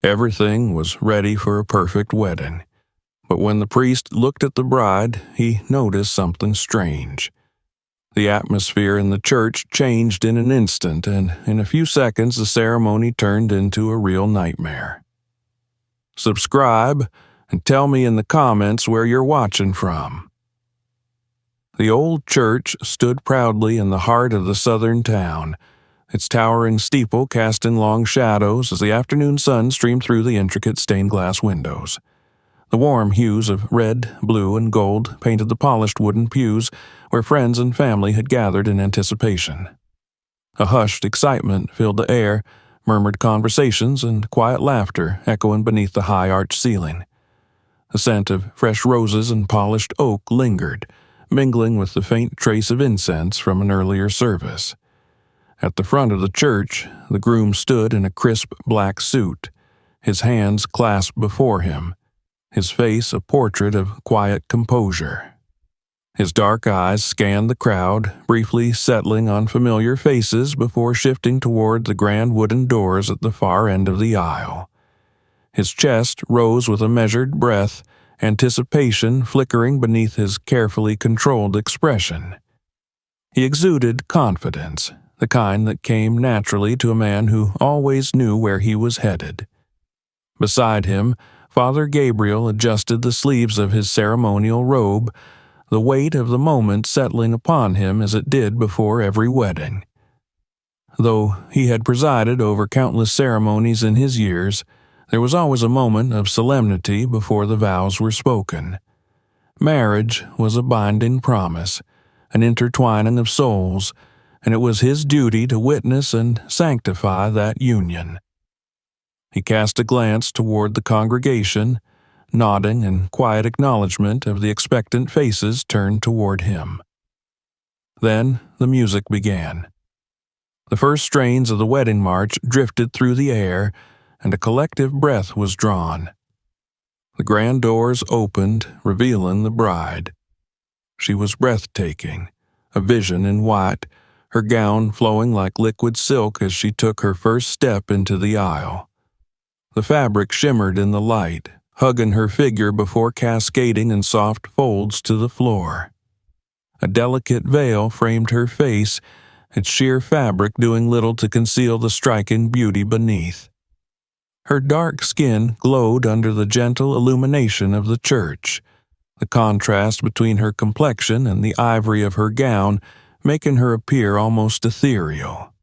Everything was ready for a perfect wedding. But when the priest looked at the bride, he noticed something strange. The atmosphere in the church changed in an instant, and in a few seconds the ceremony turned into a real nightmare. Subscribe, and tell me in the comments where you're watching from. The old church stood proudly in the heart of the southern town, its towering steeple casting long shadows as the afternoon sun streamed through the intricate stained glass windows. The warm hues of red, blue, and gold painted the polished wooden pews where friends and family had gathered in anticipation. A hushed excitement filled the air, murmured conversations and quiet laughter echoing beneath the high arched ceiling. The scent of fresh roses and polished oak lingered, mingling with the faint trace of incense from an earlier service. At the front of the church, the groom stood in a crisp black suit, his hands clasped before him, his face a portrait of quiet composure. His dark eyes scanned the crowd, briefly settling on familiar faces before shifting toward the grand wooden doors at the far end of the aisle. His chest rose with a measured breath, anticipation flickering beneath his carefully controlled expression. He exuded confidence, the kind that came naturally to a man who always knew where he was headed. Beside him, Father Gabriel adjusted the sleeves of his ceremonial robe, the weight of the moment settling upon him as it did before every wedding. Though he had presided over countless ceremonies in his years, there was always a moment of solemnity before the vows were spoken. Marriage was a binding promise, an intertwining of souls, and it was his duty to witness and sanctify that union. He cast a glance toward the congregation, nodding in quiet acknowledgement of the expectant faces turned toward him. Then the music began. The first strains of the wedding march drifted through the air, and a collective breath was drawn. The grand doors opened, revealing the bride. She was breathtaking, a vision in white, her gown flowing like liquid silk as she took her first step into the aisle. The fabric shimmered in the light, hugging her figure before cascading in soft folds to the floor. A delicate veil framed her face, its sheer fabric doing little to conceal the striking beauty beneath. Her dark skin glowed under the gentle illumination of the church, the contrast between her complexion and the ivory of her gown making her appear almost ethereal.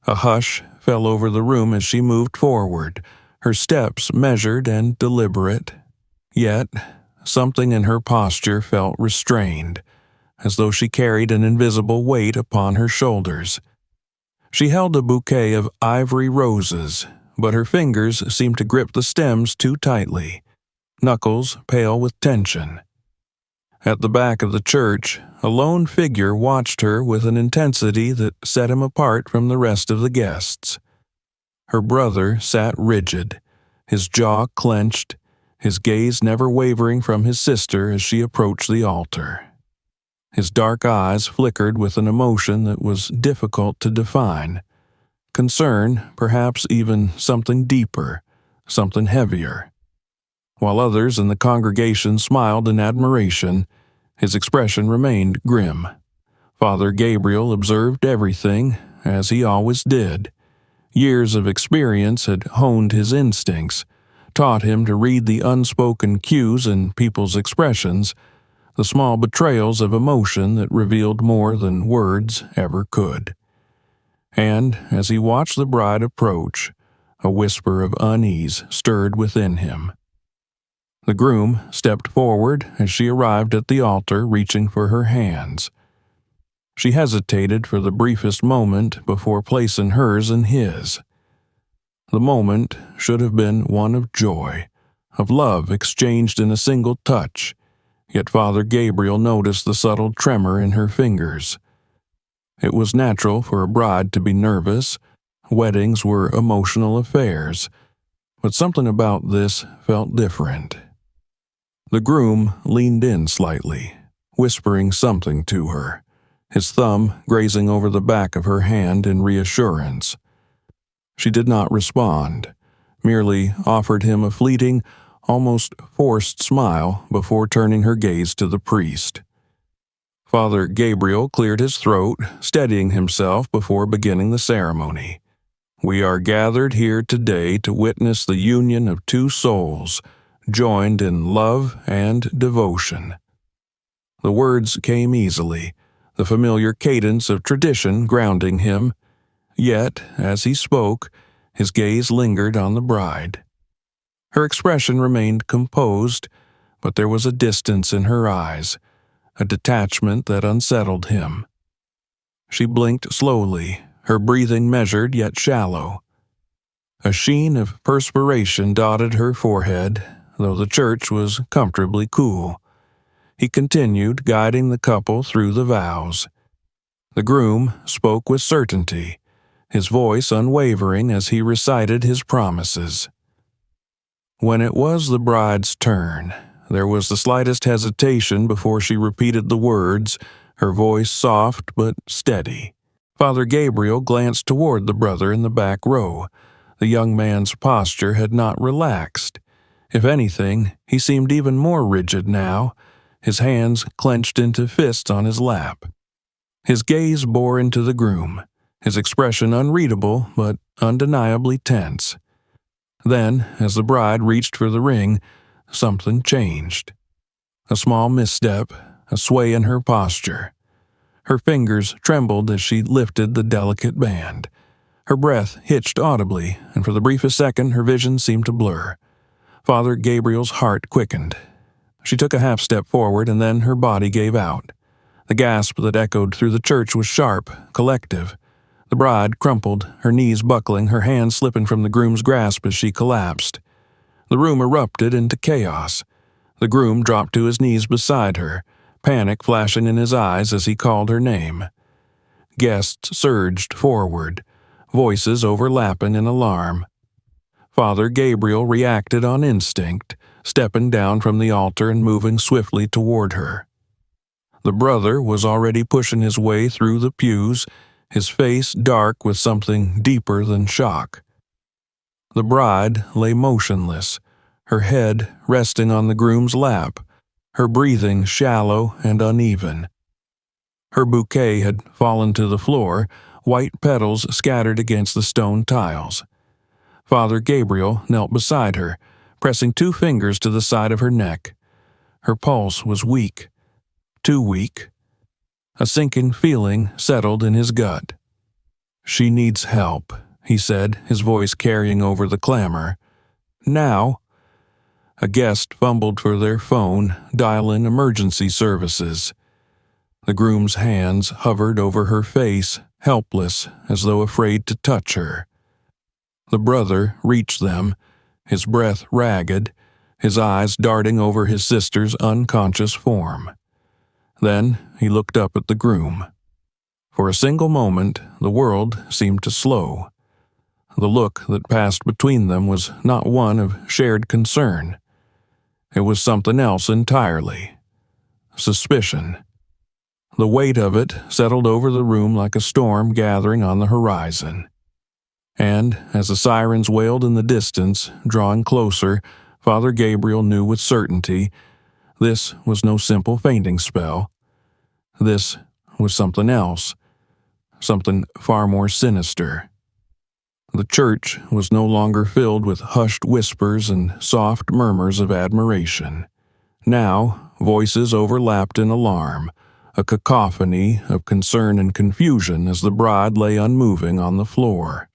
A hush fell over the room as she moved forward, her steps measured and deliberate. Yet, something in her posture felt restrained, as though she carried an invisible weight upon her shoulders. She held a bouquet of ivory roses, but her fingers seemed to grip the stems too tightly, knuckles pale with tension. At the back of the church, a lone figure watched her with an intensity that set him apart from the rest of the guests. Her brother sat rigid, his jaw clenched, his gaze never wavering from his sister as she approached the altar. His dark eyes flickered with an emotion that was difficult to define. Concern, perhaps even something deeper, something heavier. While others in the congregation smiled in admiration, his expression remained grim. Father Gabriel observed everything, as he always did. Years of experience had honed his instincts, taught him to read the unspoken cues in people's expressions, the small betrayals of emotion that revealed more than words ever could. And as he watched the bride approach, a whisper of unease stirred within him. The groom stepped forward as she arrived at the altar, reaching for her hands. She hesitated for the briefest moment before placing hers in his. The moment should have been one of joy, of love exchanged in a single touch, yet Father Gabriel noticed the subtle tremor in her fingers. It was natural for a bride to be nervous. Weddings were emotional affairs, but something about this felt different. The groom leaned in slightly, whispering something to her, his thumb grazing over the back of her hand in reassurance. She did not respond, merely offered him a fleeting, almost forced smile before turning her gaze to the priest. Father Gabriel cleared his throat, steadying himself before beginning the ceremony. "We are gathered here today to witness the union of two souls, joined in love and devotion." The words came easily, the familiar cadence of tradition grounding him. Yet, as he spoke, his gaze lingered on the bride. Her expression remained composed, but there was a distance in her eyes, a detachment that unsettled him. She blinked slowly, her breathing measured yet shallow. A sheen of perspiration dotted her forehead, though the church was comfortably cool. He continued, guiding the couple through the vows. The groom spoke with certainty, his voice unwavering as he recited his promises. When it was the bride's turn, there was the slightest hesitation before she repeated the words, her voice soft but steady. Father Gabriel glanced toward the brother in the back row. The young man's posture had not relaxed. If anything, he seemed even more rigid now, his hands clenched into fists on his lap. His gaze bore into the groom, his expression unreadable but undeniably tense. Then, as the bride reached for the ring, something changed. A small misstep, a sway in her posture. Her fingers trembled as she lifted the delicate band. Her breath hitched audibly, and for the briefest second her vision seemed to blur. Father Gabriel's heart quickened. She took a half step forward, and then her body gave out. The gasp that echoed through the church was sharp, collective. The bride crumpled, her knees buckling, her hands slipping from the groom's grasp as she collapsed. The room erupted into chaos. The groom dropped to his knees beside her, panic flashing in his eyes as he called her name. Guests surged forward, voices overlapping in alarm. Father Gabriel reacted on instinct, stepping down from the altar and moving swiftly toward her. The brother was already pushing his way through the pews, his face dark with something deeper than shock. The bride lay motionless, her head resting on the groom's lap, her breathing shallow and uneven. Her bouquet had fallen to the floor, white petals scattered against the stone tiles. Father Gabriel knelt beside her, pressing 2 fingers to the side of her neck. Her pulse was weak, too weak. A sinking feeling settled in his gut. "She needs help," he said, his voice carrying over the clamor. "Now." A guest fumbled for their phone, dialing emergency services. The groom's hands hovered over her face, helpless, as though afraid to touch her. The brother reached them, his breath ragged, his eyes darting over his sister's unconscious form. Then he looked up at the groom. For a single moment, the world seemed to slow. The look that passed between them was not one of shared concern. It was something else entirely. Suspicion. The weight of it settled over the room like a storm gathering on the horizon. And, as the sirens wailed in the distance, drawing closer, Father Gabriel knew with certainty this was no simple fainting spell. This was something else, something far more sinister. The church was no longer filled with hushed whispers and soft murmurs of admiration. Now, voices overlapped in alarm, a cacophony of concern and confusion as the bride lay unmoving on the floor.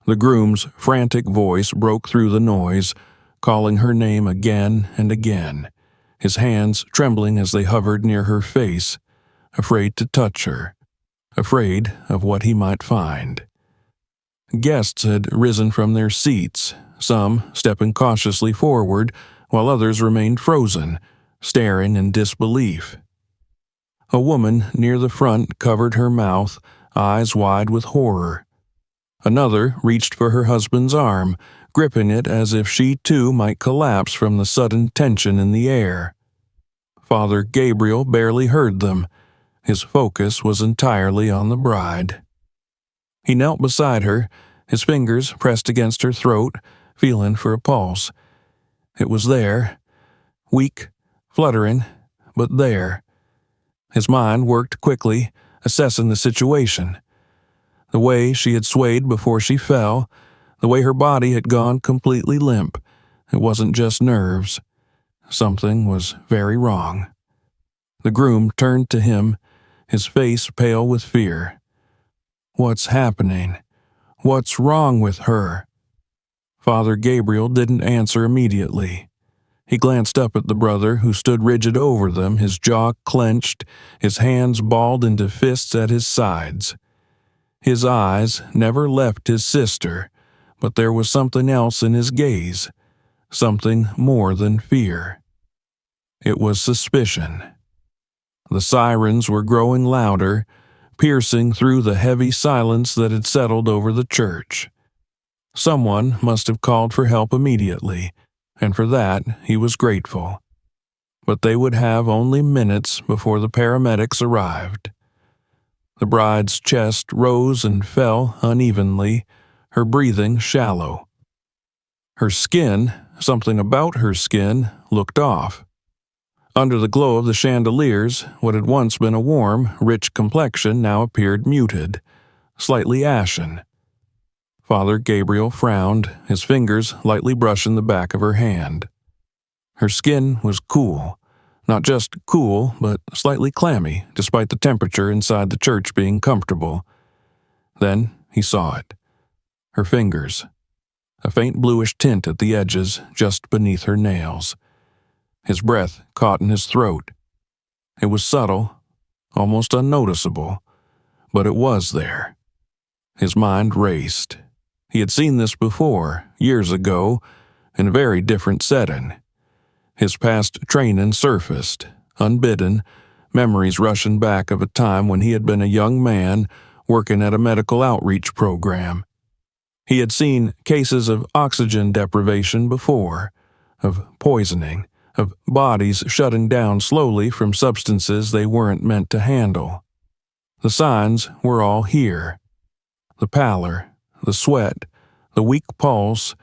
The groom's frantic voice broke through the noise, calling her name again and again, his hands trembling as they hovered near her face, afraid to touch her, afraid of what he might find. Guests had risen from their seats, some stepping cautiously forward, while others remained frozen, staring in disbelief. A woman near the front covered her mouth, eyes wide with horror. Another reached for her husband's arm, gripping it as if she too might collapse from the sudden tension in the air. Father Gabriel barely heard them. His focus was entirely on the bride. He knelt beside her, his fingers pressed against her throat, feeling for a pulse. It was there, weak, fluttering, but there. His mind worked quickly, assessing the situation. The way she had swayed before she fell, the way her body had gone completely limp. It wasn't just nerves. Something was very wrong. The groom turned to him, his face pale with fear. "What's happening? What's wrong with her?" Father Gabriel didn't answer immediately. He glanced up at the brother who stood rigid over them, his jaw clenched, his hands balled into fists at his sides. His eyes never left his sister, but there was something else in his gaze, something more than fear. It was suspicion. The sirens were growing louder, piercing through the heavy silence that had settled over the church. Someone must have called for help immediately, and for that he was grateful. But they would have only minutes before the paramedics arrived. The bride's chest rose and fell unevenly, her breathing shallow. Her skin, something about her skin, looked off. Under the glow of the chandeliers, what had once been a warm, rich complexion now appeared muted, slightly ashen. Father Gabriel frowned, his fingers lightly brushing the back of her hand. Her skin was cool. Not just cool, but slightly clammy, despite the temperature inside the church being comfortable. Then he saw it. Her fingers. A faint bluish tint at the edges, just beneath her nails. His breath caught in his throat. It was subtle, almost unnoticeable, but it was there. His mind raced. He had seen this before, years ago, in a very different setting. His past training surfaced, unbidden, memories rushing back of a time when he had been a young man working at a medical outreach program. He had seen cases of oxygen deprivation before, of poisoning, of bodies shutting down slowly from substances they weren't meant to handle. The signs were all here. The pallor, the sweat, the weak pulse,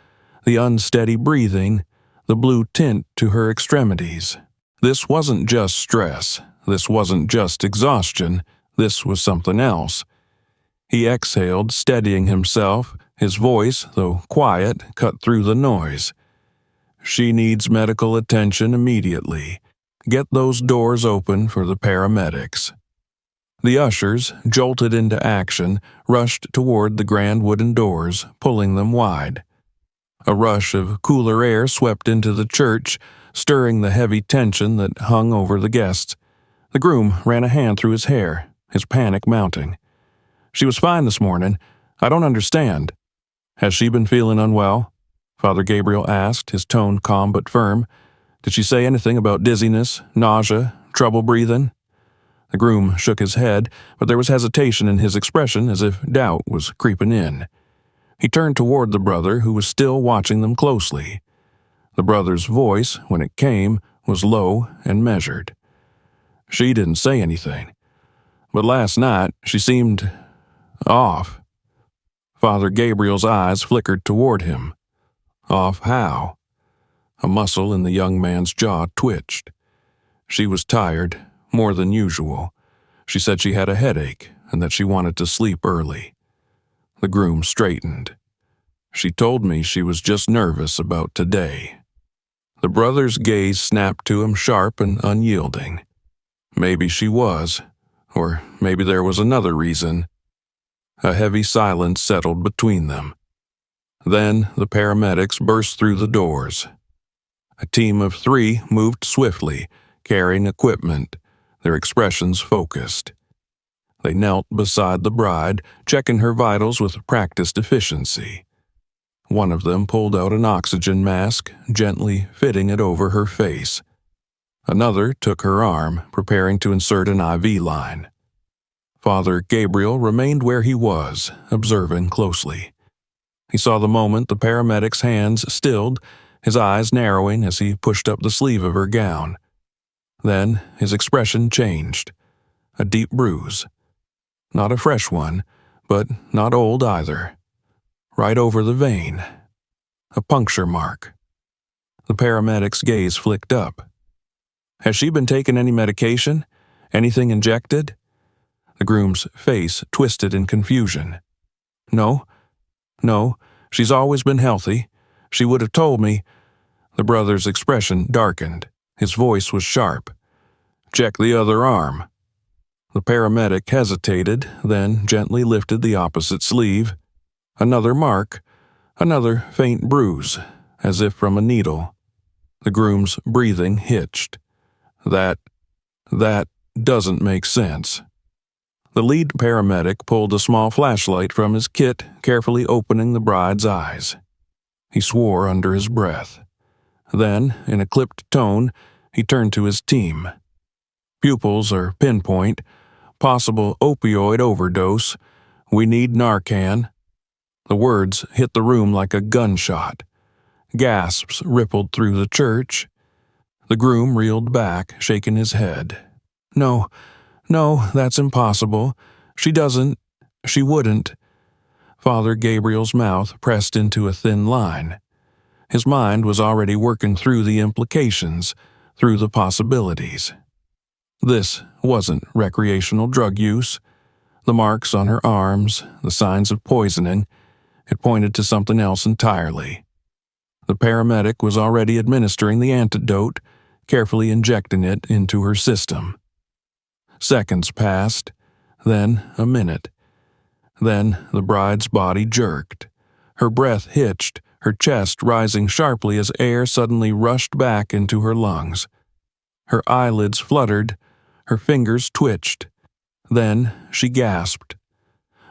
the unsteady breathing, the blue tint to her extremities. This wasn't just stress. This wasn't just exhaustion. This was something else. He exhaled, steadying himself, his voice, though quiet, cut through the noise. "She needs medical attention immediately. Get those doors open for the paramedics." The ushers, jolted into action, rushed toward the grand wooden doors, pulling them wide. A rush of cooler air swept into the church, stirring the heavy tension that hung over the guests. The groom ran a hand through his hair, his panic mounting. "She was fine this morning. I don't understand." "Has she been feeling unwell?" Father Gabriel asked, his tone calm but firm. "Did she say anything about dizziness, nausea, trouble breathing?" The groom shook his head, but there was hesitation in his expression as if doubt was creeping in. He turned toward the brother, who was still watching them closely. The brother's voice, when it came, was low and measured. "She didn't say anything. But last night, she seemed off." Father Gabriel's eyes flickered toward him. Off how? A muscle in the young man's jaw twitched. "She was tired, more than usual. She said she had a headache and that she wanted to sleep early." The groom straightened. "She told me she was just nervous about today." The brother's gaze snapped to him sharp and unyielding. Maybe she was, or maybe there was another reason. A heavy silence settled between them. Then the paramedics burst through the doors. A team of 3 moved swiftly, carrying equipment, their expressions focused. They knelt beside the bride, checking her vitals with practiced efficiency. One of them pulled out an oxygen mask, gently fitting it over her face. Another took her arm, preparing to insert an IV line. Father Gabriel remained where he was, observing closely. He saw the moment the paramedic's hands stilled, his eyes narrowing as he pushed up the sleeve of her gown. Then his expression changed. A deep bruise. Not a fresh one, but not old either. Right over the vein. a puncture mark. The paramedic's gaze flicked up. Has she been taking any medication? Anything injected? The groom's face twisted in confusion. No, she's always been healthy. She would have told me. The brother's expression darkened. His voice was sharp. Check the other arm. The paramedic hesitated, then gently lifted the opposite sleeve. Another mark, another faint bruise, as if from a needle. The groom's breathing hitched. That doesn't make sense. The lead paramedic pulled a small flashlight from his kit, carefully opening the bride's eyes. He swore under his breath. Then, in a clipped tone, he turned to his team. Pupils are pinpoint. Possible opioid overdose. We need Narcan. The words hit the room like a gunshot. Gasps rippled through the church. The groom reeled back, shaking his head. No, that's impossible. She wouldn't. Father Gabriel's mouth pressed into a thin line. His mind was already working through the implications, through the possibilities. This wasn't recreational drug use. The marks on her arms, the signs of poisoning, it pointed to something else entirely. The paramedic was already administering the antidote, carefully injecting it into her system. Seconds passed, then a minute. Then the bride's body jerked. Her breath hitched, her chest rising sharply as air suddenly rushed back into her lungs. Her eyelids fluttered, her fingers twitched. Then she gasped.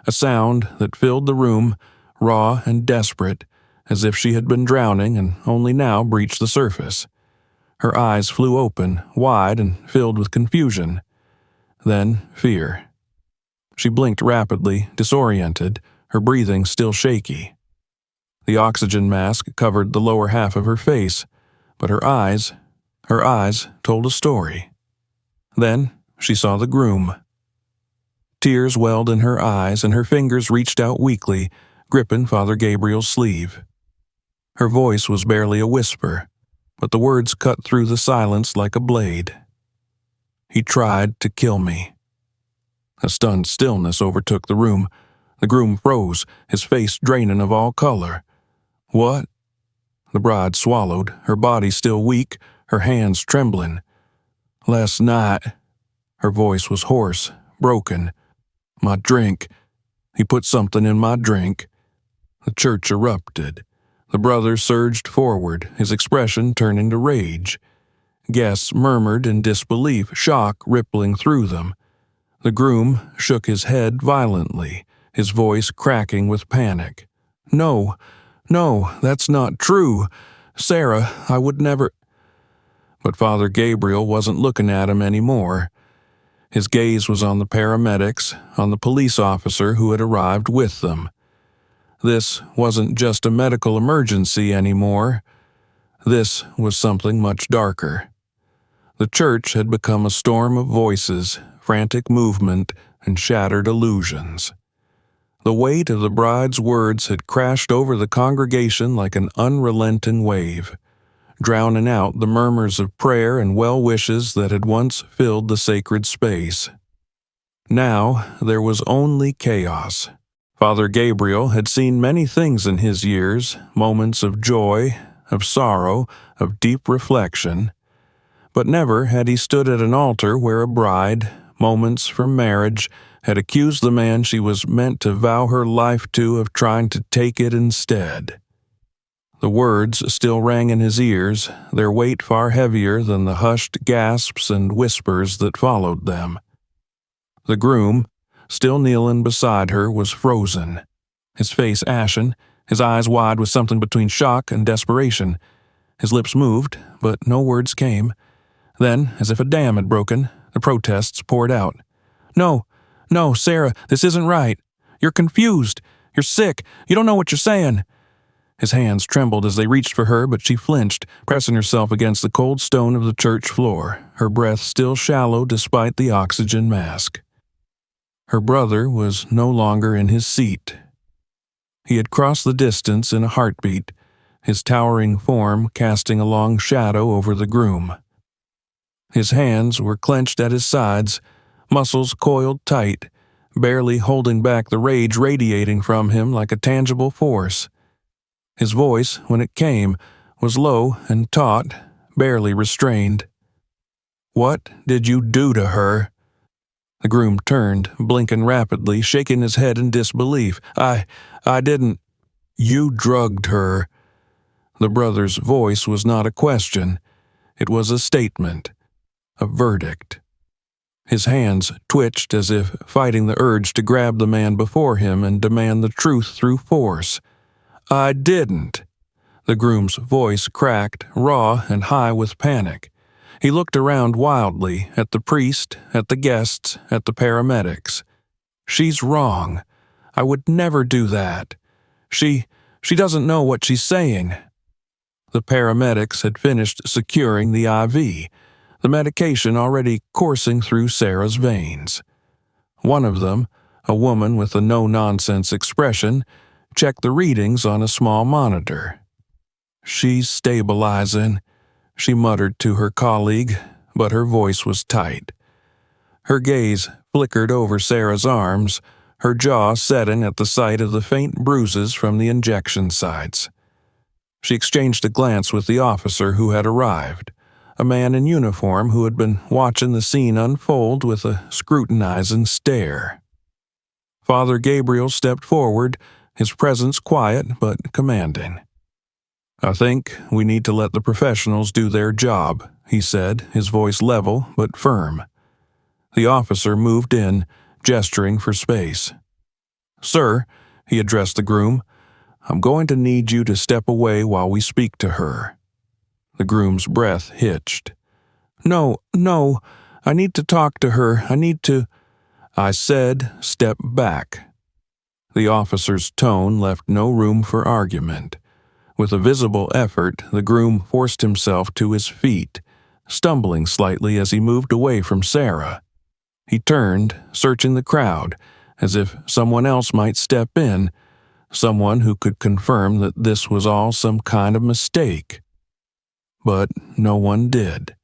A sound that filled the room, raw and desperate, as if she had been drowning and only now breached the surface. Her eyes flew open, wide and filled with confusion. Then fear. She blinked rapidly, disoriented, her breathing still shaky. The oxygen mask covered the lower half of her face, but her eyes told a story. Then she saw the groom. Tears welled in her eyes and her fingers reached out weakly, gripping Father Gabriel's sleeve. Her voice was barely a whisper, but the words cut through the silence like a blade. He tried to kill me. A stunned stillness overtook the room. The groom froze, his face draining of all color. What? The bride swallowed, her body still weak, her hands trembling. Last night. Her voice was hoarse, broken. My drink. He put something in my drink. The church erupted. The brother surged forward, his expression turning to rage. Guests murmured in disbelief, shock rippling through them. The groom shook his head violently, his voice cracking with panic. No, that's not true. Sarah, I would never. But Father Gabriel wasn't looking at him anymore. His gaze was on the paramedics, on the police officer who had arrived with them. This wasn't just a medical emergency anymore. This was something much darker. The church had become a storm of voices, frantic movement, and shattered illusions. The weight of the bride's words had crashed over the congregation like an unrelenting wave, drowning out the murmurs of prayer and well-wishes that had once filled the sacred space. Now there was only chaos. Father Gabriel had seen many things in his years, moments of joy, of sorrow, of deep reflection, but never had he stood at an altar where a bride, moments from marriage, had accused the man she was meant to vow her life to of trying to take it instead. The words still rang in his ears, their weight far heavier than the hushed gasps and whispers that followed them. The groom, still kneeling beside her, was frozen, his face ashen, his eyes wide with something between shock and desperation. His lips moved, but no words came. Then, as if a dam had broken, the protests poured out. No, Sarah, this isn't right. You're confused. You're sick. You don't know what you're saying. His hands trembled as they reached for her, but she flinched, pressing herself against the cold stone of the church floor, her breath still shallow despite the oxygen mask. Her brother was no longer in his seat. He had crossed the distance in a heartbeat, his towering form casting a long shadow over the groom. His hands were clenched at his sides, muscles coiled tight, barely holding back the rage radiating from him like a tangible force. His voice, when it came, was low and taut, barely restrained. "What did you do to her?" The groom turned, blinking rapidly, shaking his head in disbelief. I didn't." "You drugged her." The brother's voice was not a question. It was a statement, a verdict. His hands twitched as if fighting the urge to grab the man before him and demand the truth through force. "I didn't." The groom's voice cracked, raw and high with panic. He looked around wildly, at the priest, at the guests, at the paramedics. "She's wrong. I would never do that. She doesn't know what she's saying." The paramedics had finished securing the IV, the medication already coursing through Sarah's veins. One of them, a woman with a no-nonsense expression, checked the readings on a small monitor. "She's stabilizing," she muttered to her colleague, but her voice was tight. Her gaze flickered over Sarah's arms, her jaw setting at the sight of the faint bruises from the injection sites. She exchanged a glance with the officer who had arrived, a man in uniform who had been watching the scene unfold with a scrutinizing stare. Father Gabriel stepped forward, his presence quiet but commanding. "I think we need to let the professionals do their job," he said, his voice level but firm. The officer moved in, gesturing for space. "Sir," he addressed the groom, "I'm going to need you to step away while we speak to her." The groom's breath hitched. No, I need to talk to her. I said step back." The officer's tone left no room for argument. With a visible effort, the groom forced himself to his feet, stumbling slightly as he moved away from Sarah. He turned, searching the crowd, as if someone else might step in, someone who could confirm that this was all some kind of mistake. But no one did.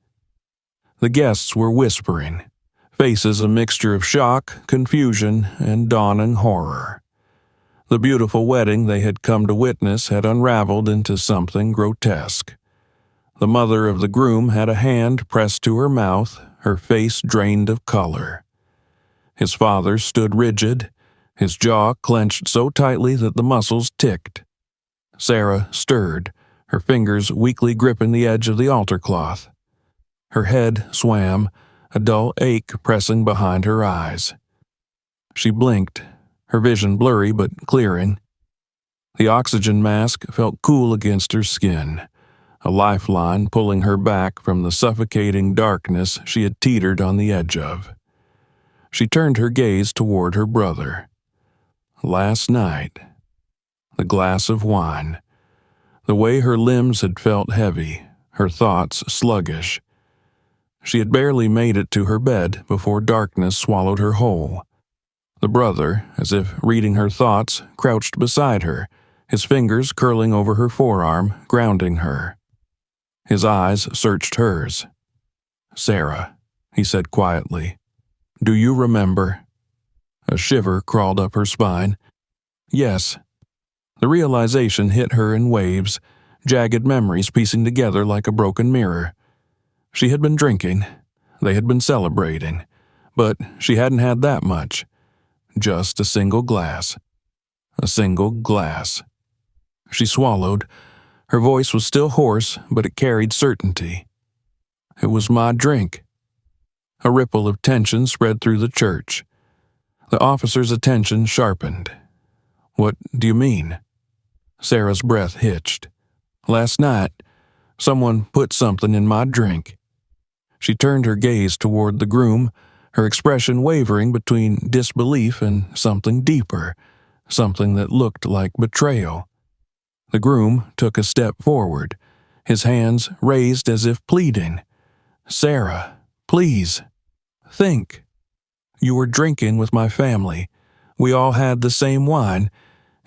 The guests were whispering, faces a mixture of shock, confusion, and dawning horror. The beautiful wedding they had come to witness had unraveled into something grotesque. The mother of the groom had a hand pressed to her mouth, her face drained of color. His father stood rigid, his jaw clenched so tightly that the muscles ticked. Sarah stirred, her fingers weakly gripping the edge of the altar cloth. Her head swam, a dull ache pressing behind her eyes. She blinked, her vision blurry but clearing. The oxygen mask felt cool against her skin, a lifeline pulling her back from the suffocating darkness she had teetered on the edge of. She turned her gaze toward her brother. Last night, the glass of wine, the way her limbs had felt heavy, her thoughts sluggish. She had barely made it to her bed before darkness swallowed her whole. The brother, as if reading her thoughts, crouched beside her, his fingers curling over her forearm, grounding her. His eyes searched hers. "Sarah," he said quietly, "do you remember?" A shiver crawled up her spine. Yes. The realization hit her in waves, jagged memories piecing together like a broken mirror. She had been drinking. They had been celebrating. But she hadn't had that much. Just a single glass. A single glass. She swallowed. Her voice was still hoarse, but it carried certainty. "It was my drink." A ripple of tension spread through the church. The officer's attention sharpened. "What do you mean?" Sarah's breath hitched. "Last night, someone put something in my drink." She turned her gaze toward the groom, her expression wavering between disbelief and something deeper, something that looked like betrayal. The groom took a step forward, his hands raised as if pleading. "Sarah, please, think. You were drinking with my family. We all had the same wine.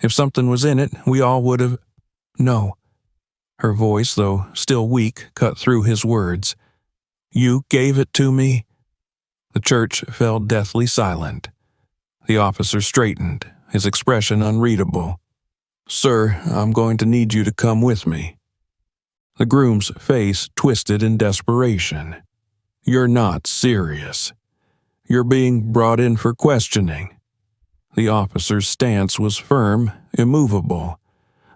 If something was in it, we all would have—" "No, Her voice, though still weak, cut through his words. "You gave it to me?" The church fell deathly silent. The officer straightened, his expression unreadable. "Sir, I'm going to need you to come with me." The groom's face twisted in desperation. "You're not serious. You're being brought in for questioning." The officer's stance was firm, immovable.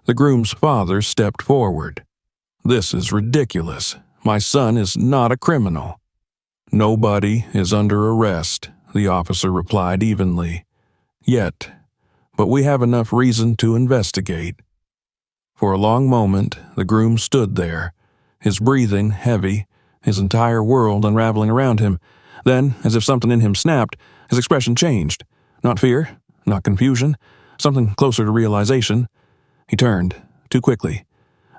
The groom's father stepped forward. "This is ridiculous. My son is not a criminal." "Nobody is under arrest," the officer replied evenly. "Yet, but we have enough reason to investigate." For a long moment, the groom stood there, his breathing heavy, his entire world unraveling around him. Then, as if something in him snapped, his expression changed. Not fear, not confusion, something closer to realization. He turned, too quickly.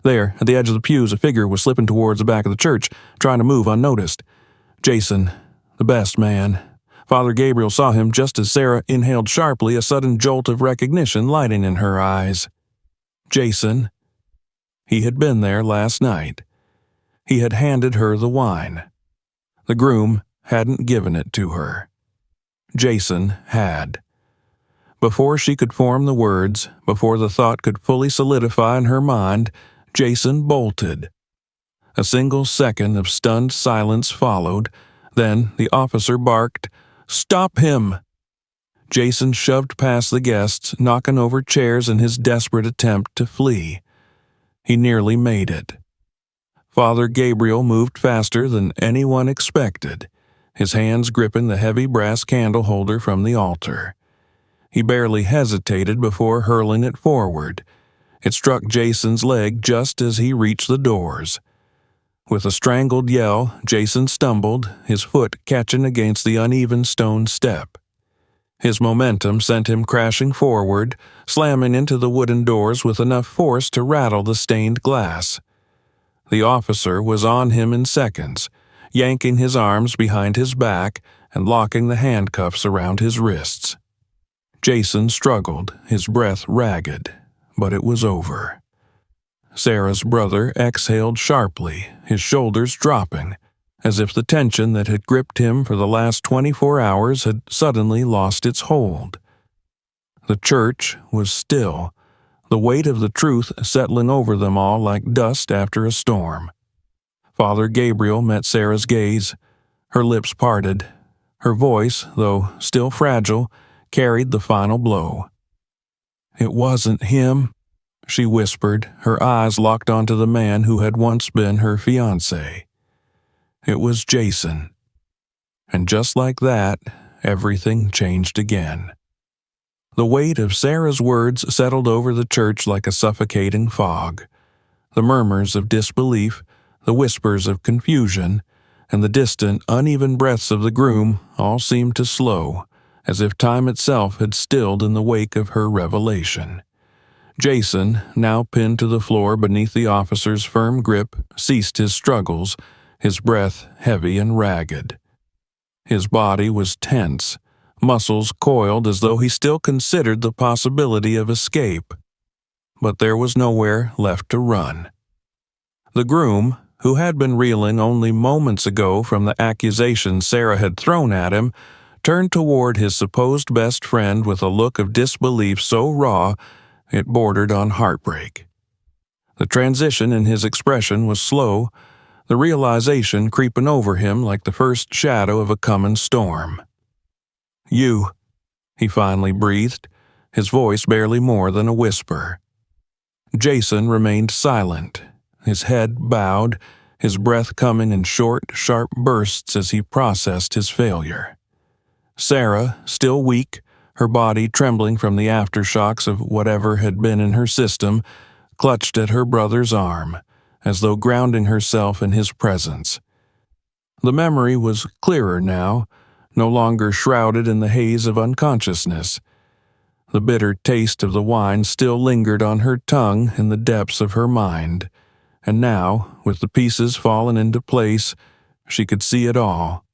There, at the edge of the pews, a figure was slipping towards the back of the church, trying to move unnoticed. Jason, the best man. Father Gabriel saw him just as Sarah inhaled sharply, a sudden jolt of recognition lighting in her eyes. Jason. He had been there last night. He had handed her the wine. The groom hadn't given it to her. Jason had. Before she could form the words, before the thought could fully solidify in her mind, Jason bolted. A single second of stunned silence followed. Then the officer barked, "Stop him!" Jason shoved past the guests, knocking over chairs in his desperate attempt to flee. He nearly made it. Father Gabriel moved faster than anyone expected, his hands gripping the heavy brass candle holder from the altar. He barely hesitated before hurling it forward. It struck Jason's leg just as he reached the doors. With a strangled yell, Jason stumbled, his foot catching against the uneven stone step. His momentum sent him crashing forward, slamming into the wooden doors with enough force to rattle the stained glass. The officer was on him in seconds, yanking his arms behind his back and locking the handcuffs around his wrists. Jason struggled, his breath ragged, but it was over. Sarah's brother exhaled sharply, his shoulders dropping, as if the tension that had gripped him for the last 24 hours had suddenly lost its hold. The church was still, the weight of the truth settling over them all like dust after a storm. Father Gabriel met Sarah's gaze. Her lips parted. Her voice, though still fragile, carried the final blow. "It wasn't him," she whispered, her eyes locked onto the man who had once been her fiance. It was Jason. And just like that, everything changed again. The weight of Sarah's words settled over the church like a suffocating fog. The murmurs of disbelief, the whispers of confusion, and the distant, uneven breaths of the groom all seemed to slow, as if time itself had stilled in the wake of her revelation. Jason, now pinned to the floor beneath the officer's firm grip, ceased his struggles, his breath heavy and ragged. His body was tense, muscles coiled as though he still considered the possibility of escape. But there was nowhere left to run. The groom, who had been reeling only moments ago from the accusation Sarah had thrown at him, turned toward his supposed best friend with a look of disbelief so raw it bordered on heartbreak. The transition in his expression was slow, the realization creeping over him like the first shadow of a coming storm. "You," he finally breathed, his voice barely more than a whisper. Jason remained silent, his head bowed, his breath coming in short, sharp bursts as he processed his failure. Sarah, still weak, her body trembling from the aftershocks of whatever had been in her system, clutched at her brother's arm, as though grounding herself in his presence. The memory was clearer now, no longer shrouded in the haze of unconsciousness. The bitter taste of the wine still lingered on her tongue in the depths of her mind, and now, with the pieces fallen into place, she could see it all.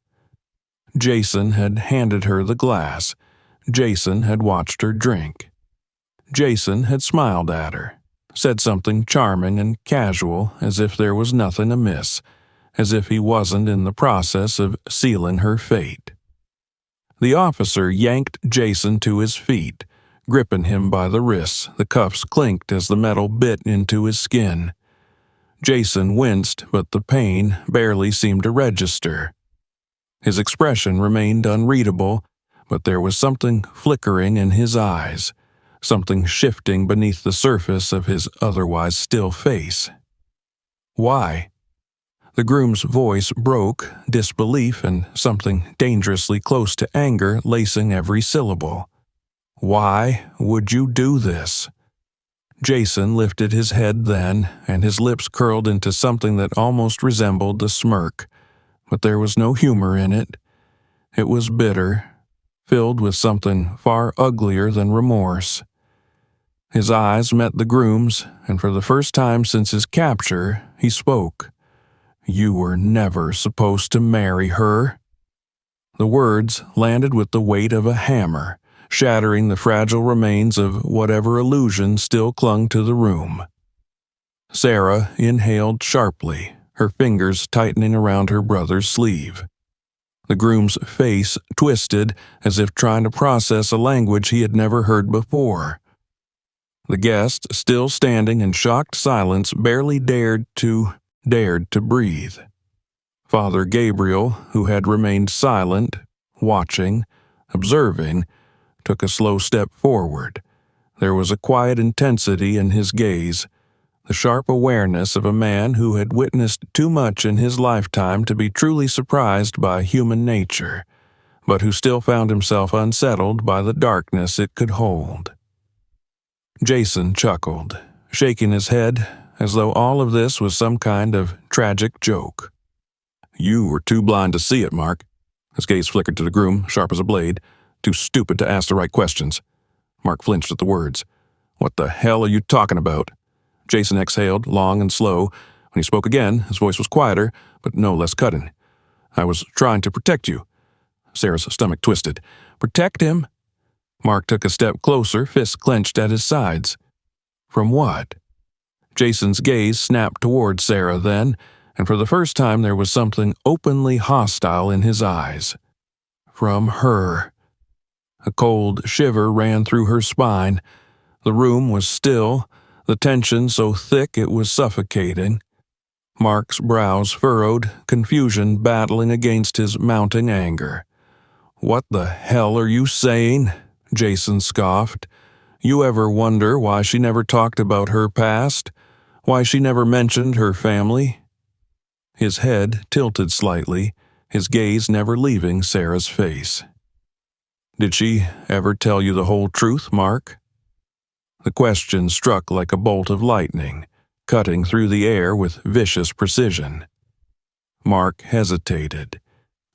Jason had handed her the glass. Jason had watched her drink. Jason had smiled at her, said something charming and casual, as if there was nothing amiss, as if he wasn't in the process of sealing her fate. The officer yanked Jason to his feet, gripping him by the wrists. The cuffs clinked as the metal bit into his skin. Jason winced, but the pain barely seemed to register. His expression remained unreadable, but there was something flickering in his eyes, something shifting beneath the surface of his otherwise still face. Why? The groom's voice broke, disbelief and something dangerously close to anger lacing every syllable. Why would you do this? Jason lifted his head then, and his lips curled into something that almost resembled a smirk, but there was no humor in it. It was bitter, filled with something far uglier than remorse. His eyes met the groom's, and for the first time since his capture, he spoke. "You were never supposed to marry her." The words landed with the weight of a hammer, shattering the fragile remains of whatever illusion still clung to the room. Sarah inhaled sharply, her fingers tightening around her brother's sleeve. The groom's face twisted as if trying to process a language he had never heard before. The guest, still standing in shocked silence, barely dared to breathe. Father Gabriel, who had remained silent, watching, observing, took a slow step forward. There was a quiet intensity in his gaze, the sharp awareness of a man who had witnessed too much in his lifetime to be truly surprised by human nature, but who still found himself unsettled by the darkness it could hold. Jason chuckled, shaking his head as though all of this was some kind of tragic joke. "You were too blind to see it, Mark." His gaze flickered to the groom, sharp as a blade. "Too stupid to ask the right questions." Mark flinched at the words. "What the hell are you talking about?" Jason exhaled, long and slow. When he spoke again, his voice was quieter, but no less cutting. "I was trying to protect you." Sarah's stomach twisted. "Protect him?" Mark took a step closer, fists clenched at his sides. "From what?" Jason's gaze snapped toward Sarah then, and for the first time there was something openly hostile in his eyes. "From her." A cold shiver ran through her spine. The room was still, the tension so thick it was suffocating. Mark's brows furrowed, confusion battling against his mounting anger. "What the hell are you saying?" Jason scoffed. "You ever wonder why she never talked about her past? Why she never mentioned her family?" His head tilted slightly, his gaze never leaving Sarah's face. "Did she ever tell you the whole truth, Mark?" The question struck like a bolt of lightning, cutting through the air with vicious precision. Mark hesitated.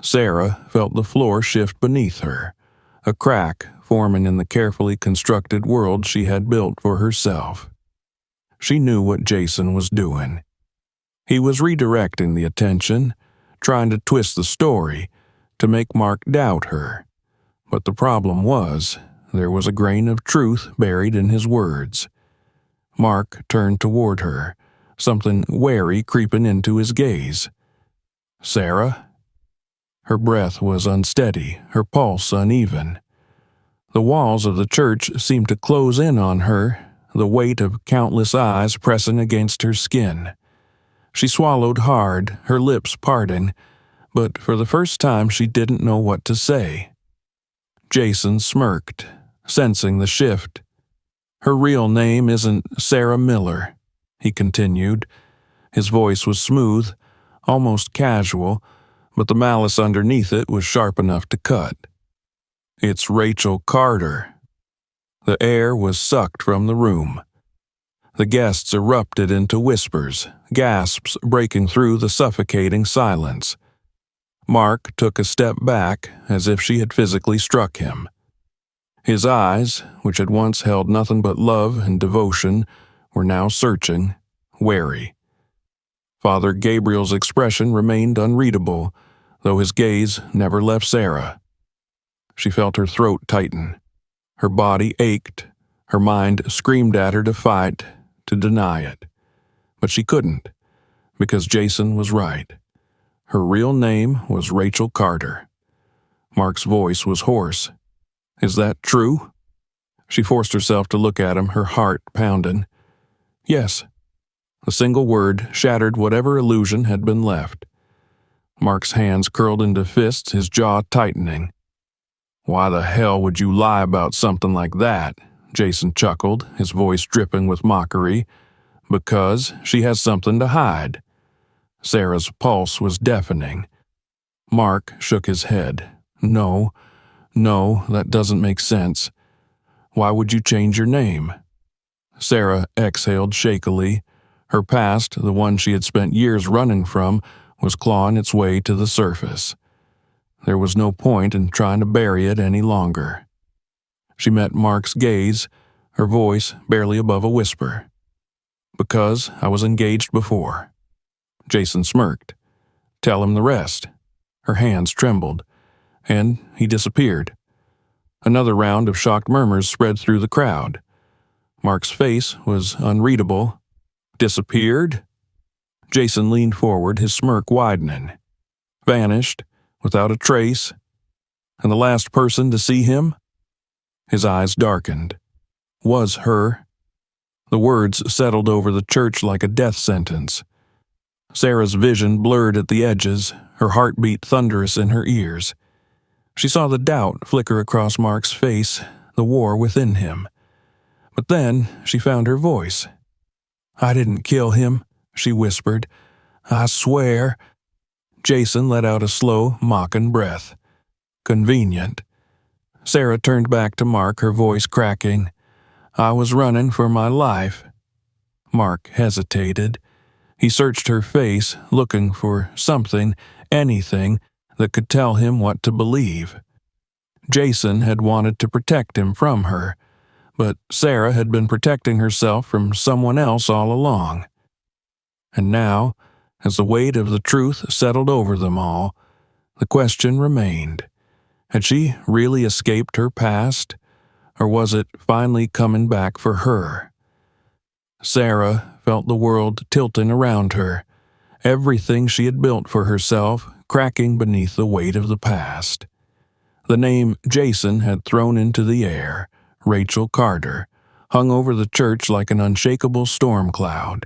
Sarah felt the floor shift beneath her, a crack forming in the carefully constructed world she had built for herself. She knew what Jason was doing. He was redirecting the attention, trying to twist the story, to make Mark doubt her. But the problem was, there was a grain of truth buried in his words. Mark turned toward her, something wary creeping into his gaze. "Sarah?" Her breath was unsteady, her pulse uneven. The walls of the church seemed to close in on her, the weight of countless eyes pressing against her skin. She swallowed hard, her lips parting, but for the first time she didn't know what to say. Jason smirked, sensing the shift. "Her real name isn't Sarah Miller," he continued. His voice was smooth, almost casual, but the malice underneath it was sharp enough to cut. "It's Rachel Carter." The air was sucked from the room. The guests erupted into whispers, gasps breaking through the suffocating silence. Mark took a step back, as if she had physically struck him. His eyes, which had once held nothing but love and devotion, were now searching, wary. Father Gabriel's expression remained unreadable, though his gaze never left Sarah. She felt her throat tighten. Her body ached. Her mind screamed at her to fight, to deny it. But she couldn't, because Jason was right. Her real name was Rachel Carter. Mark's voice was hoarse. "Is that true?" She forced herself to look at him, her heart pounding. "Yes." A single word shattered whatever illusion had been left. Mark's hands curled into fists, his jaw tightening. "Why the hell would you lie about something like that?" Jason chuckled, his voice dripping with mockery. "Because she has something to hide." Sarah's pulse was deafening. Mark shook his head. No, that doesn't make sense. Why would you change your name?" Sarah exhaled shakily. Her past, the one she had spent years running from, was clawing its way to the surface. There was no point in trying to bury it any longer. She met Mark's gaze, her voice barely above a whisper. "Because I was engaged before." Jason smirked. "Tell him the rest." Her hands trembled, and he disappeared. Another round of shocked murmurs spread through the crowd. Mark's face was unreadable. "Disappeared?" Jason leaned forward, his smirk widening. "Vanished, without a trace? And the last person to see him?" His eyes darkened. "Was her." The words settled over the church like a death sentence. Sarah's vision blurred at the edges, her heartbeat thunderous in her ears. She saw the doubt flicker across Mark's face, the war within him. But then she found her voice. "I didn't kill him," she whispered. "I swear." Jason let out a slow, mocking breath. "Convenient." Sarah turned back to Mark, her voice cracking. "I was running for my life." Mark hesitated. He searched her face, looking for something, anything, that could tell him what to believe. Jason had wanted to protect him from her, but Sarah had been protecting herself from someone else all along. And now, as the weight of the truth settled over them all, the question remained. Had she really escaped her past, or was it finally coming back for her? Sarah felt the world tilting around her, everything she had built for herself cracking beneath the weight of the past. The name Jason had thrown into the air, Rachel Carter, hung over the church like an unshakable storm cloud,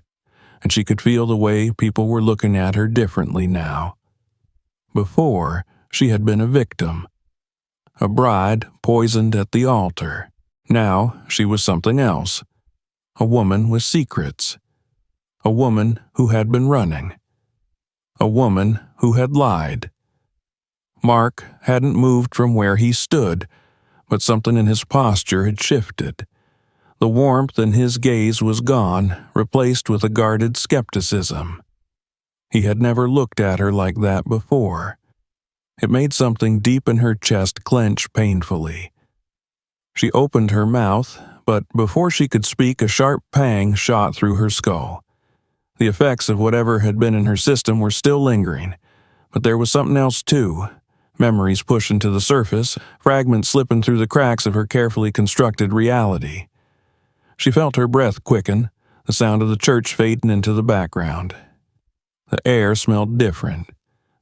and she could feel the way people were looking at her differently now. Before, she had been a victim, a bride poisoned at the altar. Now she was something else, a woman with secrets, a woman who had been running, a woman who had lied. Mark hadn't moved from where he stood, but something in his posture had shifted. The warmth in his gaze was gone, replaced with a guarded skepticism. He had never looked at her like that before. It made something deep in her chest clench painfully. She opened her mouth, but before she could speak, a sharp pang shot through her skull. The effects of whatever had been in her system were still lingering, but there was something else too. Memories pushing to the surface, fragments slipping through the cracks of her carefully constructed reality. She felt her breath quicken, the sound of the church fading into the background. The air smelled different,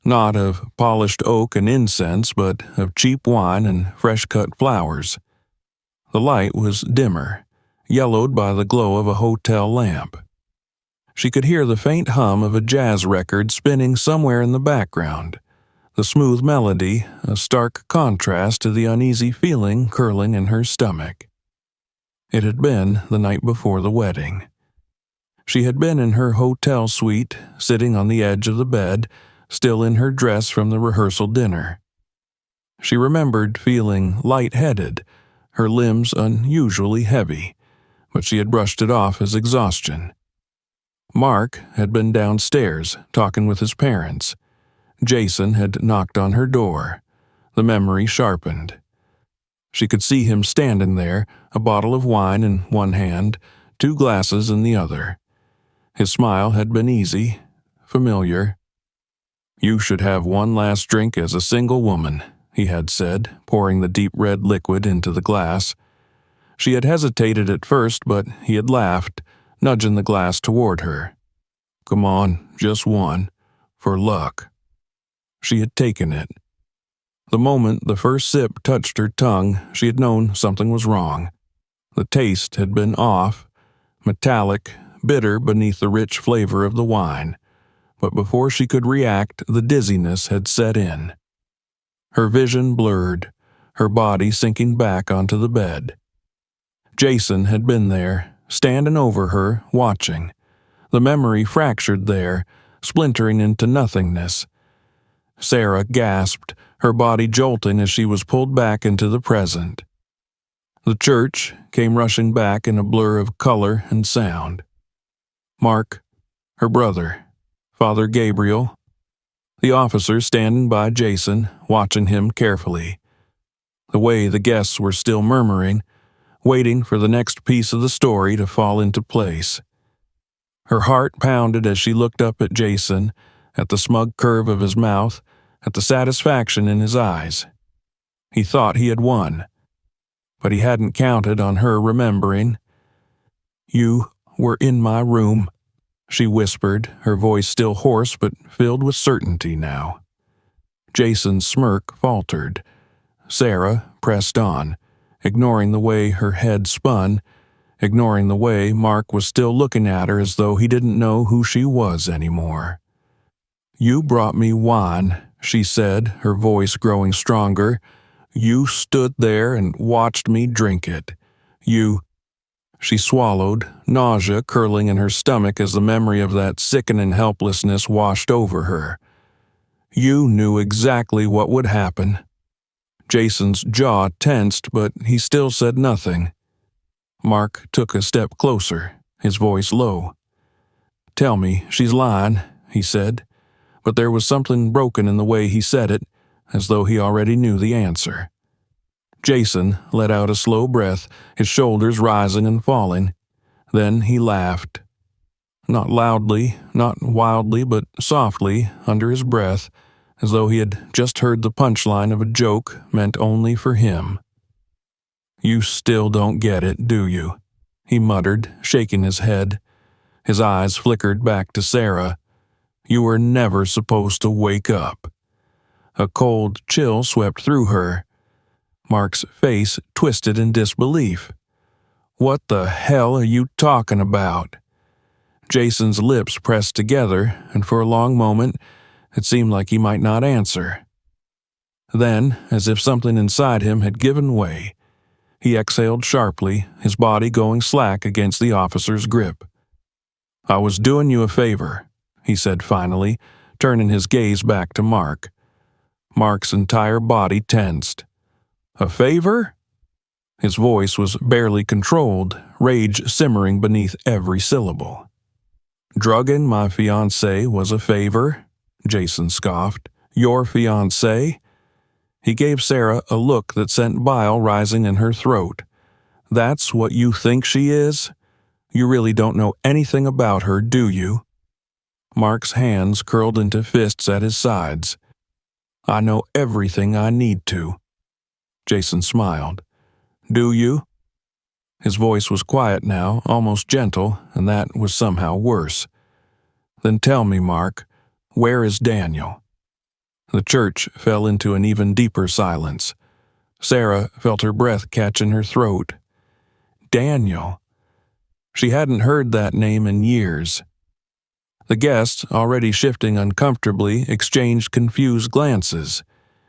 not of polished oak and incense, but of cheap wine and fresh-cut flowers. The light was dimmer, yellowed by the glow of a hotel lamp. She could hear the faint hum of a jazz record spinning somewhere in the background, the smooth melody a stark contrast to the uneasy feeling curling in her stomach. It had been the night before the wedding. She had been in her hotel suite, sitting on the edge of the bed, still in her dress from the rehearsal dinner. She remembered feeling lightheaded, her limbs unusually heavy, but she had brushed it off as exhaustion. Mark had been downstairs, talking with his parents. Jason had knocked on her door. The memory sharpened. She could see him standing there, a bottle of wine in one hand, 2 glasses in the other. His smile had been easy, familiar. "You should have one last drink as a single woman," he had said, pouring the deep red liquid into the glass. She had hesitated at first, but he had laughed. nudging the glass toward her. "Come on, just one. For luck." She had taken it. The moment the first sip touched her tongue, she had known something was wrong. The taste had been off, metallic, bitter beneath the rich flavor of the wine. But before she could react, the dizziness had set in. Her vision blurred, her body sinking back onto the bed. Jason had been there, standing over her, watching. The memory fractured there, splintering into nothingness. Sarah gasped, her body jolting as she was pulled back into the present. The church came rushing back in a blur of color and sound. Mark, her brother, Father Gabriel, the officer standing by Jason, watching him carefully. The way the guests were still murmuring, waiting for the next piece of the story to fall into place. Her heart pounded as she looked up at Jason, at the smug curve of his mouth, at the satisfaction in his eyes. He thought he had won, but he hadn't counted on her remembering. "You were in my room," she whispered, her voice still hoarse but filled with certainty now. Jason's smirk faltered. Sarah pressed on, ignoring the way her head spun, ignoring the way Mark was still looking at her as though he didn't know who she was anymore. "You brought me wine," she said, her voice growing stronger. "You stood there and watched me drink it. You—" She swallowed, nausea curling in her stomach as the memory of that sickening helplessness washed over her. "You knew exactly what would happen." Jason's jaw tensed, but he still said nothing. Mark took a step closer, his voice low. "Tell me she's lying," he said, but there was something broken in the way he said it, as though he already knew the answer. Jason let out a slow breath, his shoulders rising and falling. Then he laughed. Not loudly, not wildly, but softly, under his breath, as though he had just heard the punchline of a joke meant only for him. "You still don't get it, do you?" he muttered, shaking his head. His eyes flickered back to Sarah. "You were never supposed to wake up." A cold chill swept through her. Mark's face twisted in disbelief. "What the hell are you talking about?" Jason's lips pressed together, and for a long moment, it seemed like he might not answer. Then, as if something inside him had given way, he exhaled sharply, his body going slack against the officer's grip. "I was doing you a favor," he said finally, turning his gaze back to Mark. Mark's entire body tensed. "A favor?" His voice was barely controlled, rage simmering beneath every syllable. "Drugging my fiance was a favor?" Jason scoffed. "Your fiance?" He gave Sarah a look that sent bile rising in her throat. "That's what you think she is? You really don't know anything about her, do you?" Mark's hands curled into fists at his sides. "I know everything I need to." Jason smiled. "Do you?" His voice was quiet now, almost gentle, and that was somehow worse. "Then tell me, Mark, where is Daniel?" The church fell into an even deeper silence. Sarah felt her breath catch in her throat. Daniel. She hadn't heard that name in years. The guests, already shifting uncomfortably, exchanged confused glances.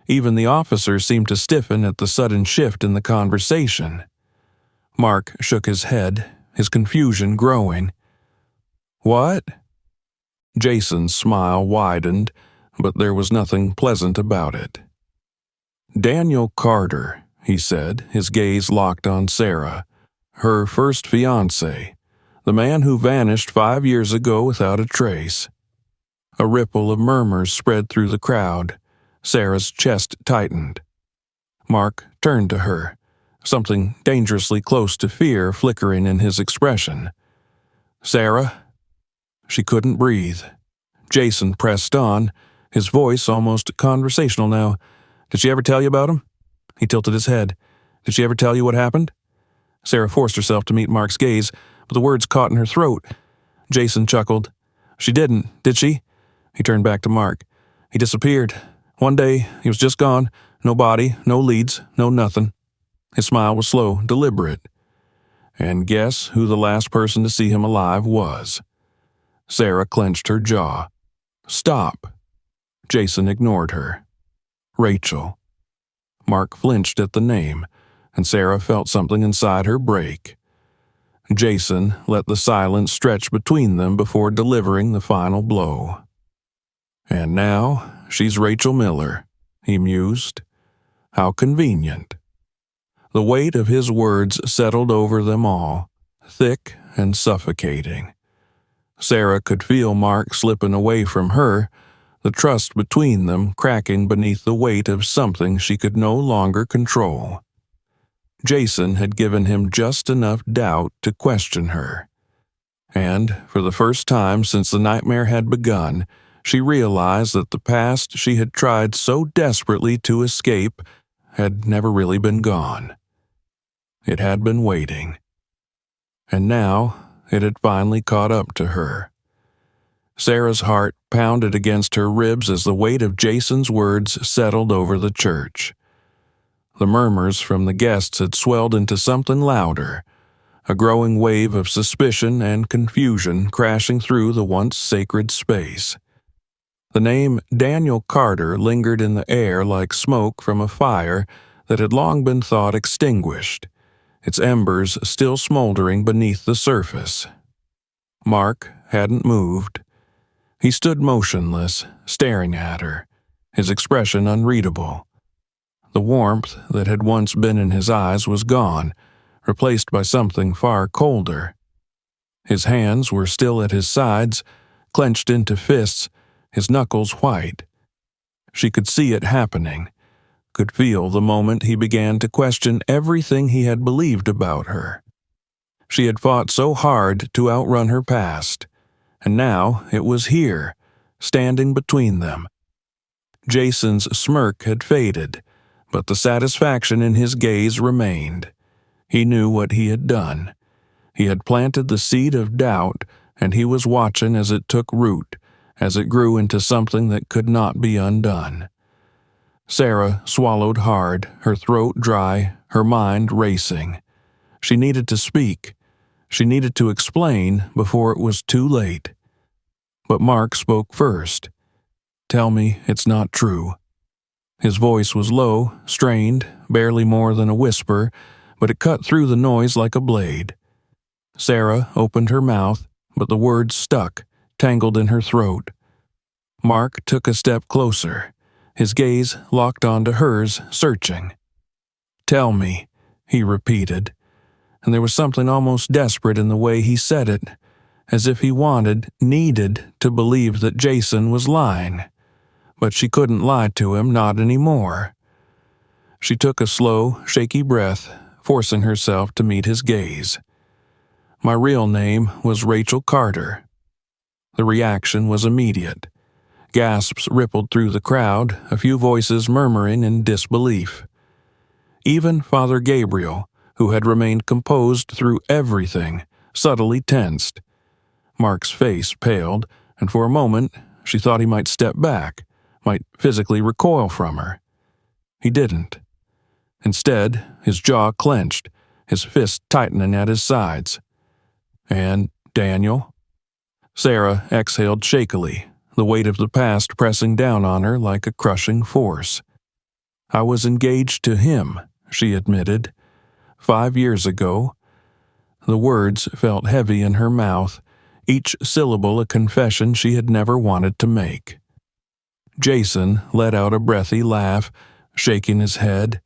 Even the officer seemed to stiffen at the sudden shift in the conversation. Mark shook his head, his confusion growing. "What?" Jason's smile widened, but there was nothing pleasant about it. "Daniel Carter," he said, his gaze locked on Sarah. "Her first fiance. The man who vanished 5 years ago without a trace." A ripple of murmurs spread through the crowd. Sarah's chest tightened. Mark turned to her, something dangerously close to fear flickering in his expression. "Sarah?" She couldn't breathe. Jason pressed on, his voice almost conversational now. "Did she ever tell you about him?" He tilted his head. "Did she ever tell you what happened?" Sarah forced herself to meet Mark's gaze, but the words caught in her throat. Jason chuckled. She didn't, did she? He turned back to Mark. He disappeared. One day, he was just gone. No body, no leads, no nothing. His smile was slow, deliberate. And guess who the last person to see him alive was? Sarah clenched her jaw. Stop. Jason ignored her. Rachel. Mark flinched at the name, and Sarah felt something inside her break. Jason let the silence stretch between them before delivering the final blow. And now she's Rachel Miller, he mused. How convenient. The weight of his words settled over them all, thick and suffocating. Sarah could feel Mark slipping away from her, the trust between them cracking beneath the weight of something she could no longer control. Jason had given him just enough doubt to question her. And, for the first time since the nightmare had begun, she realized that the past she had tried so desperately to escape had never really been gone. It had been waiting. And now it had finally caught up to her. Sarah's heart pounded against her ribs as the weight of Jason's words settled over the church. The murmurs from the guests had swelled into something louder, a growing wave of suspicion and confusion crashing through the once sacred space. The name Daniel Carter lingered in the air like smoke from a fire that had long been thought extinguished, its embers still smoldering beneath the surface. Mark hadn't moved. He stood motionless, staring at her, his expression unreadable. The warmth that had once been in his eyes was gone, replaced by something far colder. His hands were still at his sides, clenched into fists, his knuckles white. She could see it happening, could feel the moment he began to question everything he had believed about her. She had fought so hard to outrun her past, and now it was here, standing between them. Jason's smirk had faded, but the satisfaction in his gaze remained. He knew what he had done. He had planted the seed of doubt, and he was watching as it took root, as it grew into something that could not be undone. Sarah swallowed hard, her throat dry, her mind racing. She needed to speak. She needed to explain before it was too late. But Mark spoke first. Tell me it's not true. His voice was low, strained, barely more than a whisper, but it cut through the noise like a blade. Sarah opened her mouth, but the words stuck, tangled in her throat. Mark took a step closer, his gaze locked onto hers, searching. Tell me, he repeated, and there was something almost desperate in the way he said it, as if he needed to believe that Jason was lying. But she couldn't lie to him, not anymore. She took a slow, shaky breath, forcing herself to meet his gaze. My real name was Rachel Carter. The reaction was immediate. Gasps rippled through the crowd, a few voices murmuring in disbelief. Even Father Gabriel, who had remained composed through everything, subtly tensed. Mark's face paled, and for a moment she thought he might step back, might physically recoil from her. He didn't. Instead, his jaw clenched, his fists tightening at his sides. And Daniel? Sarah exhaled shakily, the weight of the past pressing down on her like a crushing force. I was engaged to him, she admitted. 5 years ago. The words felt heavy in her mouth, each syllable a confession she had never wanted to make. Jason let out a breathy laugh, shaking his head.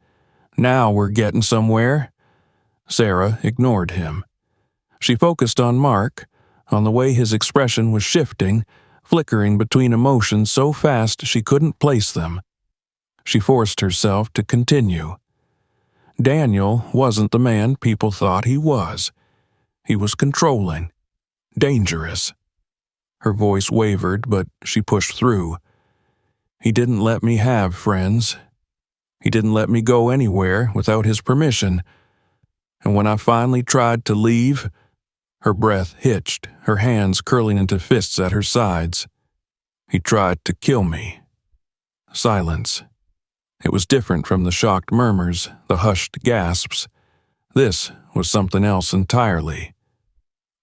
Now we're getting somewhere. Sarah ignored him. She focused on Mark, on the way his expression was shifting, flickering between emotions so fast she couldn't place them. She forced herself to continue. Daniel wasn't the man people thought he was. He was controlling, dangerous. Her voice wavered, but she pushed through. He didn't let me have friends. He didn't let me go anywhere without his permission. And when I finally tried to leave, Her breath hitched, her hands curling into fists at her sides. "He tried to kill me." Silence. It was different from the shocked murmurs, the hushed gasps. This was something else entirely.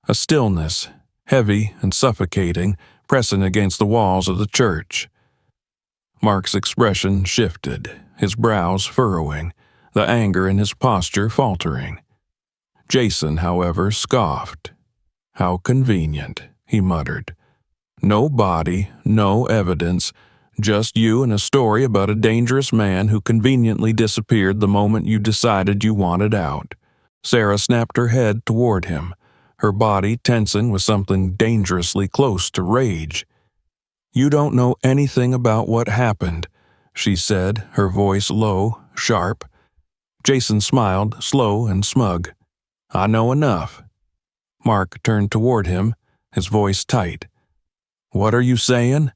A stillness, heavy and suffocating, pressing against the walls of the church. Mark's expression shifted, his brows furrowing, the anger in his posture faltering. Jason, however, scoffed. "How convenient," he muttered. "No body, no evidence, just you and a story about a dangerous man who conveniently disappeared the moment you decided you wanted out." Sarah snapped her head toward him, her body tensing with something dangerously close to rage. "You don't know anything about what happened," she said, her voice low, sharp. Jason smiled, slow and smug. "I know enough." Mark turned toward him, his voice tight. "What are you saying?"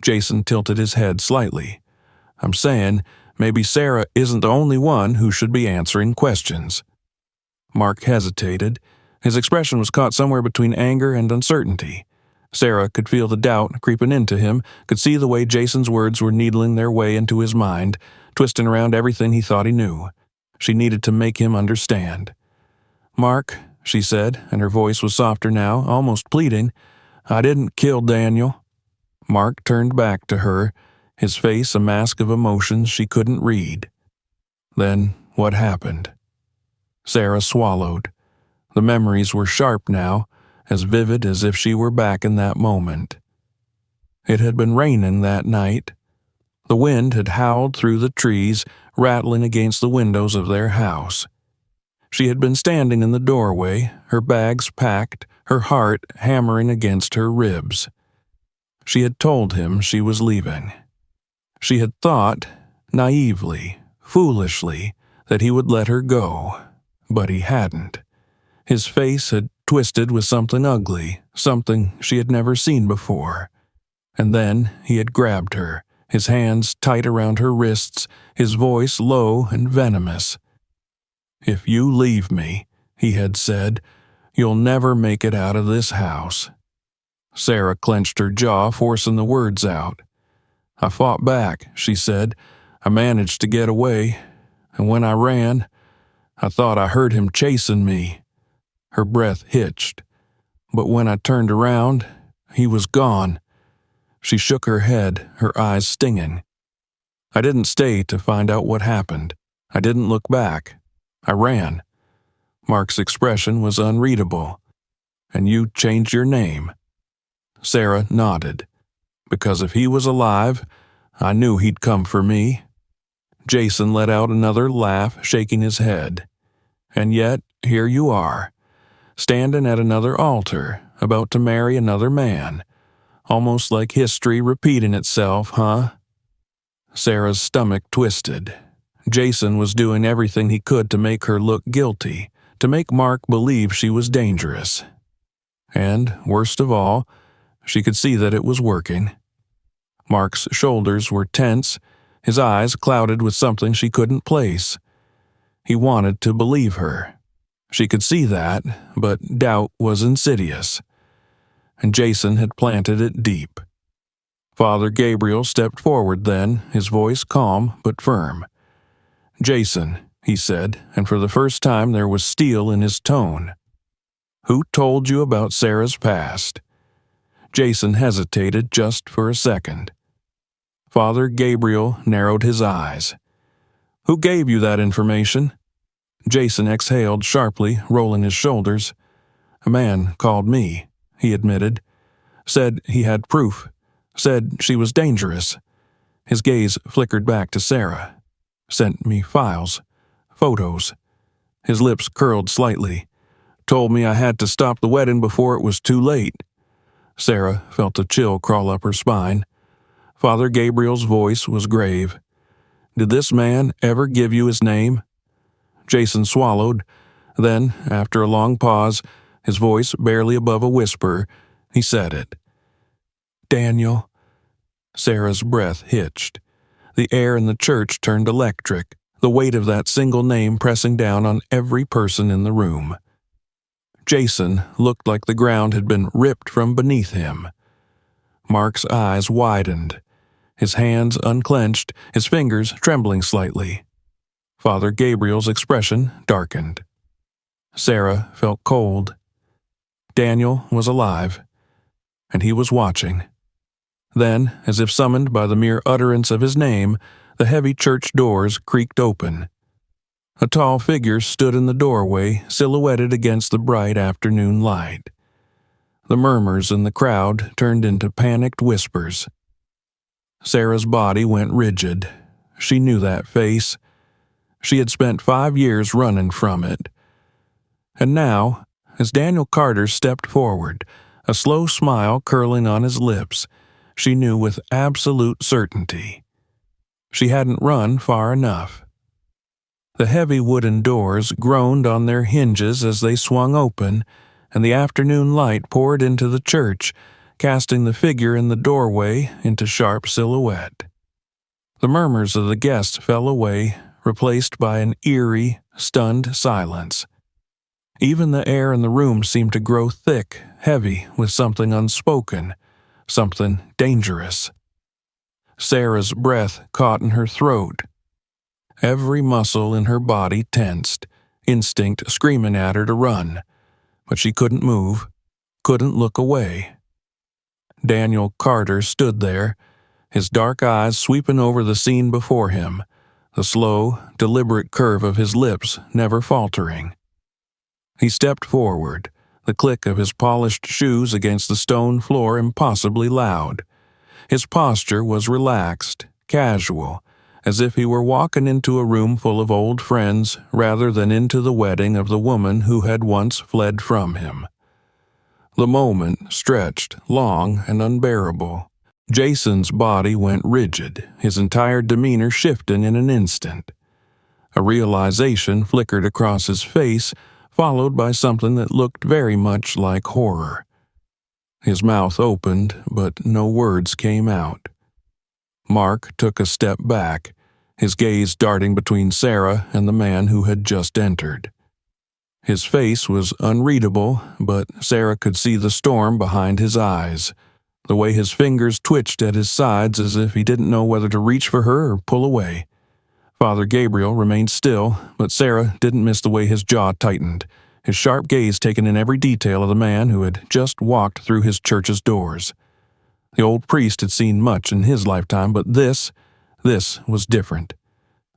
Jason tilted his head slightly. "I'm saying maybe Sarah isn't the only one who should be answering questions." Mark hesitated. His expression was caught somewhere between anger and uncertainty. Sarah could feel the doubt creeping into him, could see the way Jason's words were needling their way into his mind, twisting around everything he thought he knew. She needed to make him understand. "Mark," she said, and her voice was softer now, almost pleading, "I didn't kill Daniel." Mark turned back to her, his face a mask of emotions she couldn't read. "Then what happened?" Sarah swallowed. The memories were sharp now, as vivid as if she were back in that moment. It had been raining that night. The wind had howled through the trees, rattling against the windows of their house. She had been standing in the doorway, her bags packed, her heart hammering against her ribs. She had told him she was leaving. She had thought, naively, foolishly, that he would let her go, but he hadn't. His face had twisted with something ugly, something she had never seen before. And then he had grabbed her, his hands tight around her wrists, his voice low and venomous. "If you leave me," he had said, "you'll never make it out of this house." Sarah clenched her jaw, forcing the words out. "I fought back," she said. "I managed to get away, and when I ran, I thought I heard him chasing me." Her breath hitched. "But when I turned around, he was gone." She shook her head, her eyes stinging. "I didn't stay to find out what happened. I didn't look back. I ran." Mark's expression was unreadable. "And you changed your name." Sarah nodded. "Because if he was alive, I knew he'd come for me." Jason let out another laugh, shaking his head. "And yet, here you are, standing at another altar, about to marry another man. Almost like history repeating itself, huh?" Sarah's stomach twisted. Jason was doing everything he could to make her look guilty, to make Mark believe she was dangerous. And, worst of all, she could see that it was working. Mark's shoulders were tense, his eyes clouded with something she couldn't place. He wanted to believe her. She could see that, but doubt was insidious. And Jason had planted it deep. Father Gabriel stepped forward then, his voice calm but firm. "Jason," he said, and for the first time there was steel in his tone. "Who told you about Sarah's past?" Jason hesitated just for a second. Father Gabriel narrowed his eyes. "Who gave you that information?" Jason exhaled sharply, rolling his shoulders. "A man called me," he admitted. "Said he had proof. Said she was dangerous." His gaze flickered back to Sarah. "Sent me files. Photos." His lips curled slightly. "Told me I had to stop the wedding before it was too late." Sarah felt a chill crawl up her spine. Father Gabriel's voice was grave. "Did this man ever give you his name?" Jason swallowed. Then, after a long pause, his voice barely above a whisper, he said it. "Daniel." Sarah's breath hitched. The air in the church turned electric, the weight of that single name pressing down on every person in the room. Jason looked like the ground had been ripped from beneath him. Mark's eyes widened, his hands unclenched, his fingers trembling slightly. Father Gabriel's expression darkened. Sarah felt cold. Daniel was alive, and he was watching. Then, as if summoned by the mere utterance of his name, the heavy church doors creaked open. A tall figure stood in the doorway, silhouetted against the bright afternoon light. The murmurs in the crowd turned into panicked whispers. Sarah's body went rigid. She knew that face. She had spent 5 years running from it. And now, as Daniel Carter stepped forward, a slow smile curling on his lips, she knew with absolute certainty. She hadn't run far enough. The heavy wooden doors groaned on their hinges as they swung open, and the afternoon light poured into the church, casting the figure in the doorway into sharp silhouette. The murmurs of the guests fell away, replaced by an eerie, stunned silence. Even the air in the room seemed to grow thick, heavy with something unspoken, something dangerous. Sarah's breath caught in her throat. Every muscle in her body tensed, instinct screaming at her to run, but she couldn't move, couldn't look away. Daniel Carter stood there, his dark eyes sweeping over the scene before him, the slow, deliberate curve of his lips never faltering. He stepped forward, the click of his polished shoes against the stone floor impossibly loud. His posture was relaxed, casual, as if he were walking into a room full of old friends rather than into the wedding of the woman who had once fled from him. The moment stretched long and unbearable. Jason's body went rigid, his entire demeanor shifting in an instant. A realization flickered across his face, followed by something that looked very much like horror. His mouth opened, but no words came out. Mark took a step back, his gaze darting between Sarah and the man who had just entered. His face was unreadable, but Sarah could see the storm behind his eyes, the way his fingers twitched at his sides as if he didn't know whether to reach for her or pull away. Father Gabriel remained still, but Sarah didn't miss the way his jaw tightened, his sharp gaze taking in every detail of the man who had just walked through his church's doors. The old priest had seen much in his lifetime, but this was different.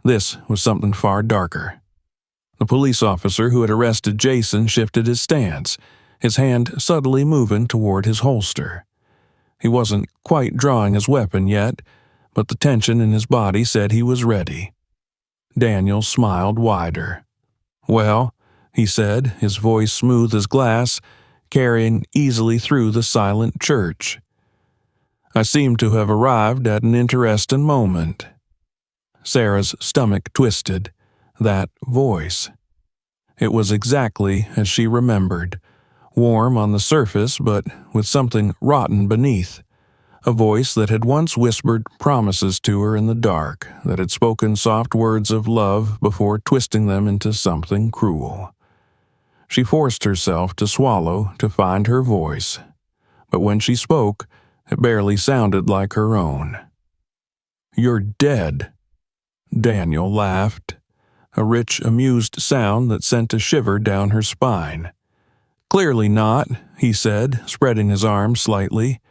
This was something far darker. The police officer who had arrested Jason shifted his stance, his hand subtly moving toward his holster. He wasn't quite drawing his weapon yet, but the tension in his body said he was ready. Daniel smiled wider. "Well," he said, his voice smooth as glass, carrying easily through the silent church. "I seem to have arrived at an interesting moment." Sarah's stomach twisted. That voice. It was exactly as she remembered, warm on the surface but with something rotten beneath. A voice that had once whispered promises to her in the dark, that had spoken soft words of love before twisting them into something cruel. She forced herself to swallow to find her voice, but when she spoke, it barely sounded like her own. "You're dead." Daniel laughed, a rich, amused sound that sent a shiver down her spine. "Clearly not," he said, spreading his arms slightly.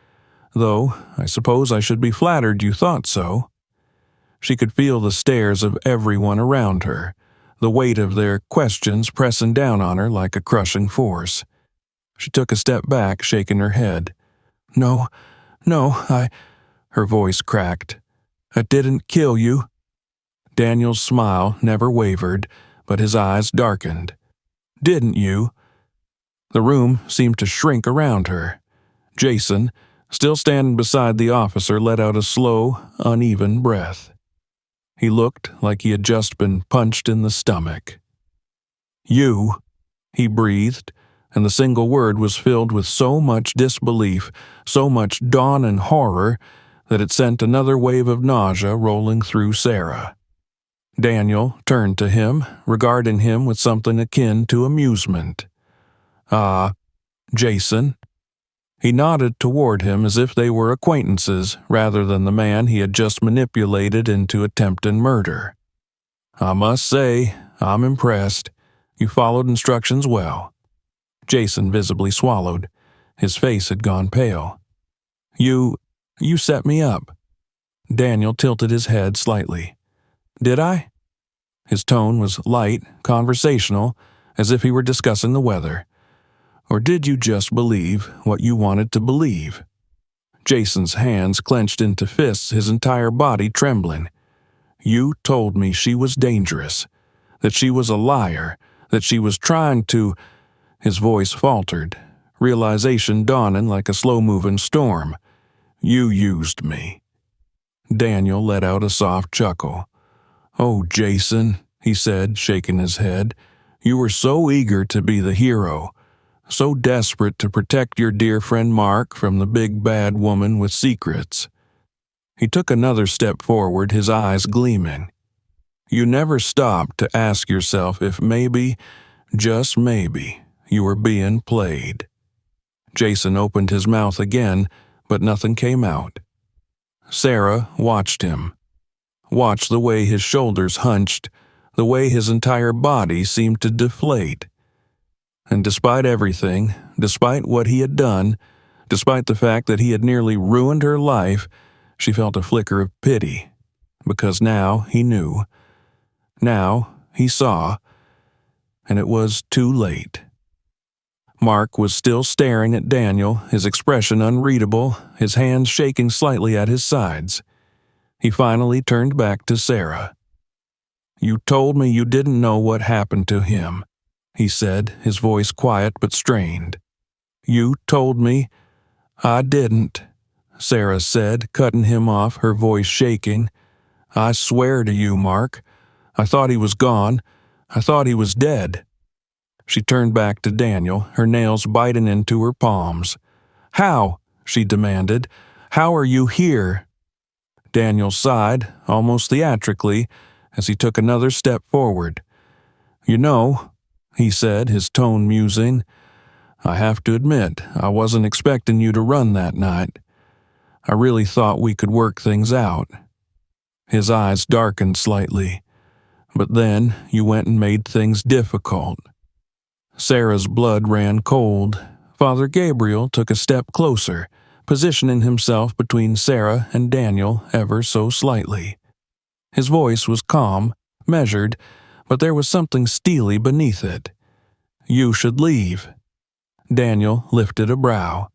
"Though, I suppose I should be flattered you thought so." She could feel the stares of everyone around her, the weight of their questions pressing down on her like a crushing force. She took a step back, shaking her head. No, her voice cracked. "I didn't kill you." Daniel's smile never wavered, but his eyes darkened. "Didn't you?" The room seemed to shrink around her. Jason, still standing beside the officer, let out a slow, uneven breath. He looked like he had just been punched in the stomach. "You," he breathed, and the single word was filled with so much disbelief, so much dawn and horror, that it sent another wave of nausea rolling through Sarah. Daniel turned to him, regarding him with something akin to amusement. "Ah, Jason." He nodded toward him as if they were acquaintances rather than the man he had just manipulated into attempted murder. "I must say, I'm impressed. You followed instructions well." Jason visibly swallowed. His face had gone pale. You set me up." Daniel tilted his head slightly. "Did I?" His tone was light, conversational, as if he were discussing the weather. "Or did you just believe what you wanted to believe?" Jason's hands clenched into fists, his entire body trembling. "You told me she was dangerous, that she was a liar, that she was trying to—" His voice faltered, realization dawning like a slow-moving storm. "You used me." Daniel let out a soft chuckle. "Oh, Jason," he said, shaking his head, "you were so eager to be the hero, so desperate to protect your dear friend Mark from the big bad woman with secrets." He took another step forward, his eyes gleaming. "You never stopped to ask yourself if maybe, just maybe, you were being played." Jason opened his mouth again, but nothing came out. Sarah watched him. Watched the way his shoulders hunched, the way his entire body seemed to deflate. And despite everything, despite what he had done, despite the fact that he had nearly ruined her life, she felt a flicker of pity. Because now he knew. Now he saw. And it was too late. Mark was still staring at Daniel, his expression unreadable, his hands shaking slightly at his sides. He finally turned back to Sarah. "You told me you didn't know what happened to him," he said, his voice quiet but strained. "You told me—" "I didn't," Sarah said, cutting him off, her voice shaking. "I swear to you, Mark. I thought he was gone. I thought he was dead." She turned back to Daniel, her nails biting into her palms. "How?" she demanded. "How are you here?" Daniel sighed, almost theatrically, as he took another step forward. "You know," he said, his tone musing, "I have to admit, I wasn't expecting you to run that night. I really thought we could work things out." His eyes darkened slightly. "But then you went and made things difficult." Sarah's blood ran cold. Father Gabriel took a step closer, positioning himself between Sarah and Daniel ever so slightly. His voice was calm, measured, but there was something steely beneath it. "You should leave." Daniel lifted a brow.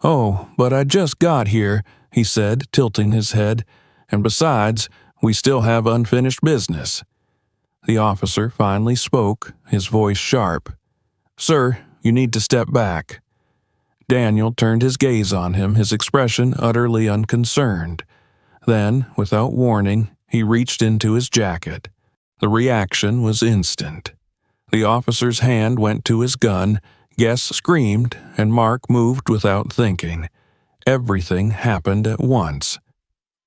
"Oh, but I just got here," he said, tilting his head. "And besides, we still have unfinished business." The officer finally spoke, his voice sharp. "Sir, you need to step back." Daniel turned his gaze on him, his expression utterly unconcerned. Then, without warning, he reached into his jacket. The reaction was instant. The officer's hand went to his gun, guests screamed, and Mark moved without thinking. Everything happened at once.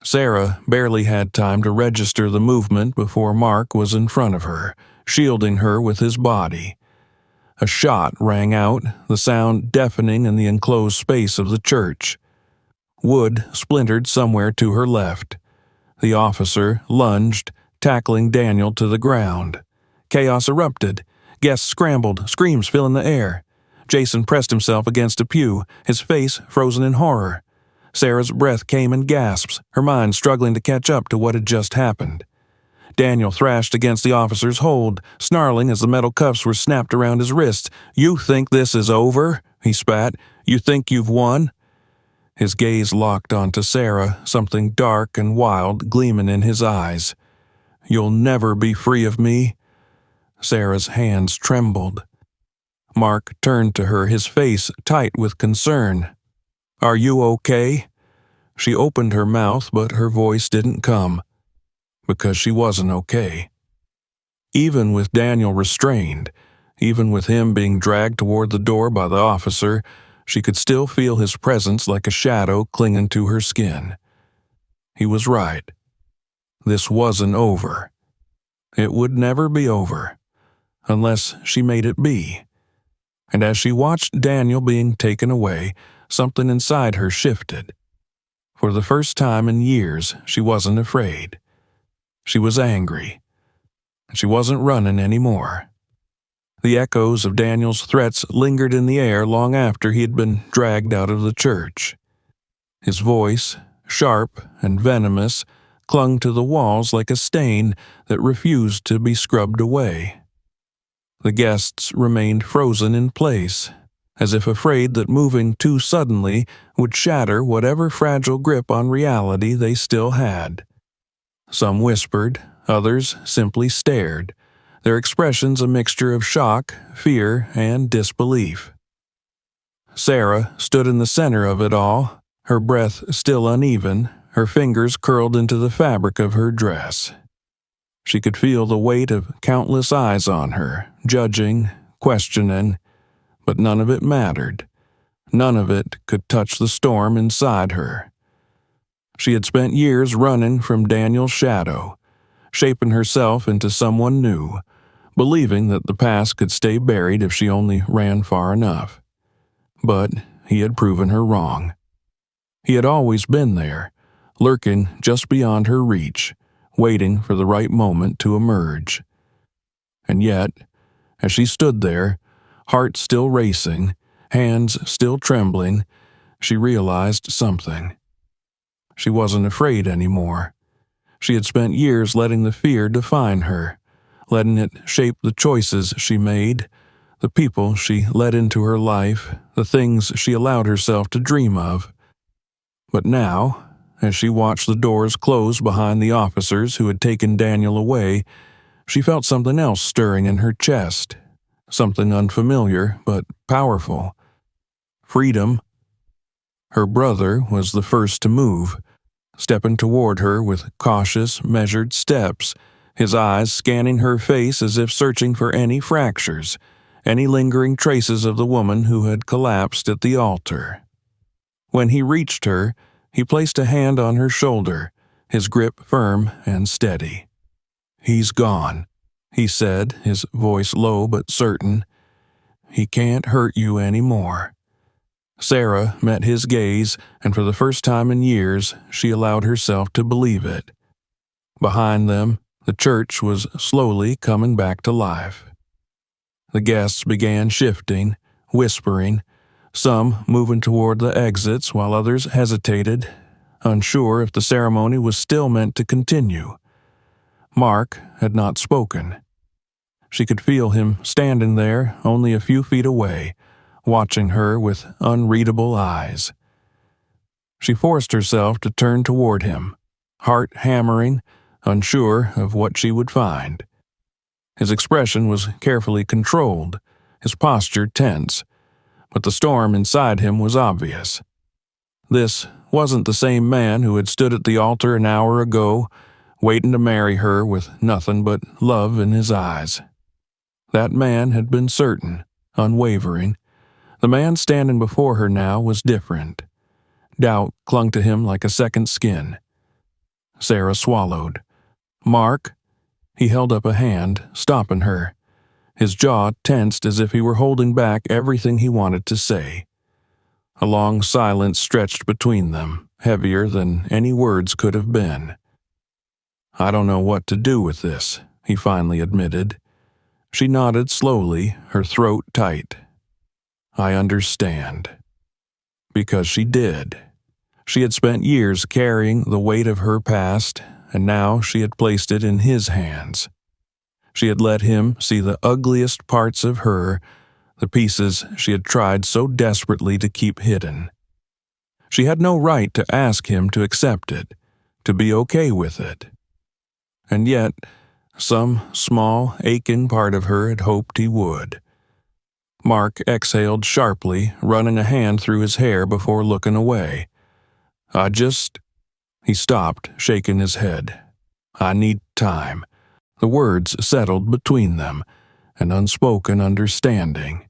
Sarah barely had time to register the movement before Mark was in front of her, shielding her with his body. A shot rang out, the sound deafening in the enclosed space of the church. Wood splintered somewhere to her left. The officer lunged, tackling Daniel to the ground. Chaos erupted. Guests scrambled, screams filling the air. Jason pressed himself against a pew, his face frozen in horror. Sarah's breath came in gasps, her mind struggling to catch up to what had just happened. Daniel thrashed against the officer's hold, snarling as the metal cuffs were snapped around his wrists. "You think this is over?" he spat. "You think you've won?" His gaze locked onto Sarah, something dark and wild gleaming in his eyes. "You'll never be free of me." Sarah's hands trembled. Mark turned to her, his face tight with concern. "Are you okay?" She opened her mouth, but her voice didn't come. Because she wasn't okay. Even with Daniel restrained, even with him being dragged toward the door by the officer, she could still feel his presence like a shadow clinging to her skin. He was right. This wasn't over. It would never be over, unless she made it be. And as she watched Daniel being taken away, something inside her shifted. For the first time in years, she wasn't afraid. She was angry. She wasn't running anymore. The echoes of Daniel's threats lingered in the air long after he had been dragged out of the church. His voice, sharp and venomous, clung to the walls like a stain that refused to be scrubbed away. The guests remained frozen in place, as if afraid that moving too suddenly would shatter whatever fragile grip on reality they still had. Some whispered, others simply stared, their expressions a mixture of shock, fear, and disbelief. Sarah stood in the center of it all, her breath still uneven, her fingers curled into the fabric of her dress. She could feel the weight of countless eyes on her, judging, questioning, but none of it mattered. None of it could touch the storm inside her. She had spent years running from Daniel's shadow, shaping herself into someone new, believing that the past could stay buried if she only ran far enough. But he had proven her wrong. He had always been there, lurking just beyond her reach, waiting for the right moment to emerge. And yet, as she stood there, heart still racing, hands still trembling, she realized something. She wasn't afraid anymore. She had spent years letting the fear define her, letting it shape the choices she made, the people she let into her life, the things she allowed herself to dream of. But now, as she watched the doors close behind the officers who had taken Daniel away, she felt something else stirring in her chest, something unfamiliar but powerful. Freedom. Her brother was the first to move, stepping toward her with cautious, measured steps, his eyes scanning her face as if searching for any fractures, any lingering traces of the woman who had collapsed at the altar. When he reached her, he placed a hand on her shoulder, his grip firm and steady. "He's gone," he said, his voice low but certain. "He can't hurt you anymore." Sarah met his gaze, and for the first time in years, she allowed herself to believe it. Behind them, the church was slowly coming back to life. The guests began shifting, whispering, some moving toward the exits while others hesitated, unsure if the ceremony was still meant to continue. Mark had not spoken. She could feel him standing there only a few feet away, watching her with unreadable eyes. She forced herself to turn toward him, heart hammering, unsure of what she would find. His expression was carefully controlled, his posture tense, but the storm inside him was obvious. This wasn't the same man who had stood at the altar an hour ago, waiting to marry her with nothing but love in his eyes. That man had been certain, unwavering. The man standing before her now was different. Doubt clung to him like a second skin. Sarah swallowed. "Mark?" He held up a hand, stopping her. His jaw tensed as if he were holding back everything he wanted to say. A long silence stretched between them, heavier than any words could have been. "I don't know what to do with this," he finally admitted. She nodded slowly, her throat tight. "I understand." Because she did. She had spent years carrying the weight of her past, and now she had placed it in his hands. She had let him see the ugliest parts of her, the pieces she had tried so desperately to keep hidden. She had no right to ask him to accept it, to be okay with it. And yet, some small, aching part of her had hoped he would. Mark exhaled sharply, running a hand through his hair before looking away. He stopped, shaking his head. "I need time." The words settled between them, an unspoken understanding.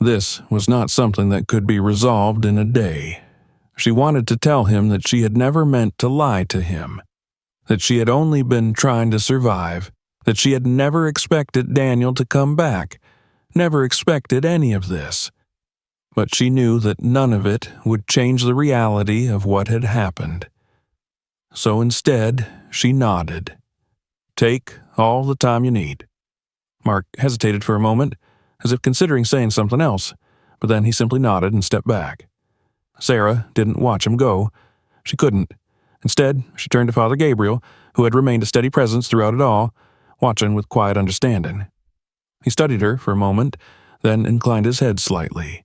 This was not something that could be resolved in a day. She wanted to tell him that she had never meant to lie to him, that she had only been trying to survive, that she had never expected Daniel to come back, never expected any of this. But she knew that none of it would change the reality of what had happened. So instead, she nodded. "Take all the time you need." Mark hesitated for a moment, as if considering saying something else, but then he simply nodded and stepped back. Sarah didn't watch him go. She couldn't. Instead, she turned to Father Gabriel, who had remained a steady presence throughout it all, watching with quiet understanding. He studied her for a moment, then inclined his head slightly.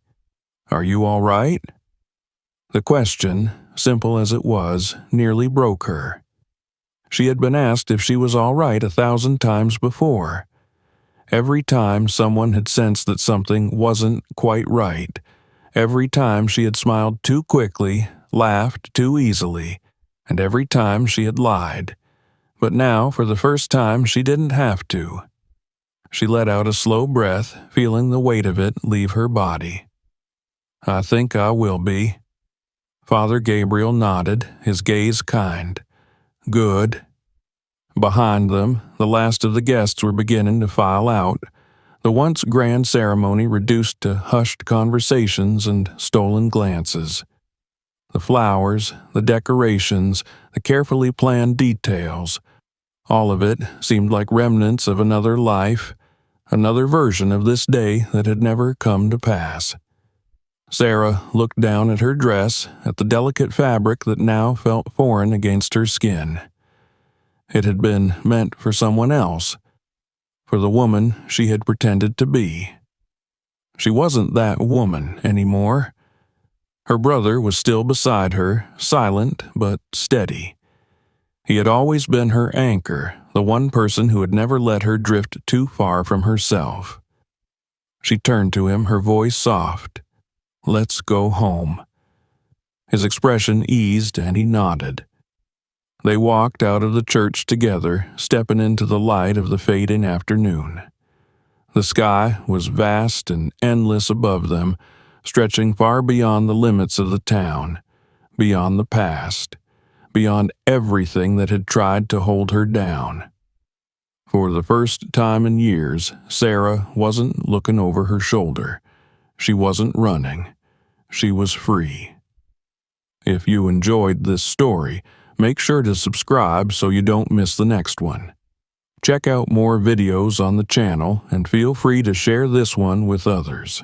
"Are you all right?" The question, simple as it was, nearly broke her. She had been asked if she was all right 1,000 times before. Every time someone had sensed that something wasn't quite right, every time she had smiled too quickly, laughed too easily, and every time she had lied. But now, for the first time, she didn't have to. She let out a slow breath, feeling the weight of it leave her body. "I think I will be." Father Gabriel nodded, his gaze kind. "Good." Behind them, the last of the guests were beginning to file out, the once grand ceremony reduced to hushed conversations and stolen glances. The flowers, the decorations, the carefully planned details, all of it seemed like remnants of another life, another version of this day that had never come to pass. Sarah looked down at her dress, at the delicate fabric that now felt foreign against her skin. It had been meant for someone else, for the woman she had pretended to be. She wasn't that woman anymore. Her brother was still beside her, silent but steady. He had always been her anchor, the one person who had never let her drift too far from herself. She turned to him, her voice soft. "Let's go home." His expression eased and he nodded. They walked out of the church together, stepping into the light of the fading afternoon. The sky was vast and endless above them, stretching far beyond the limits of the town, beyond the past, beyond everything that had tried to hold her down. For the first time in years, Sarah wasn't looking over her shoulder. She wasn't running. She was free. If you enjoyed this story, make sure to subscribe so you don't miss the next one. Check out more videos on the channel and feel free to share this one with others.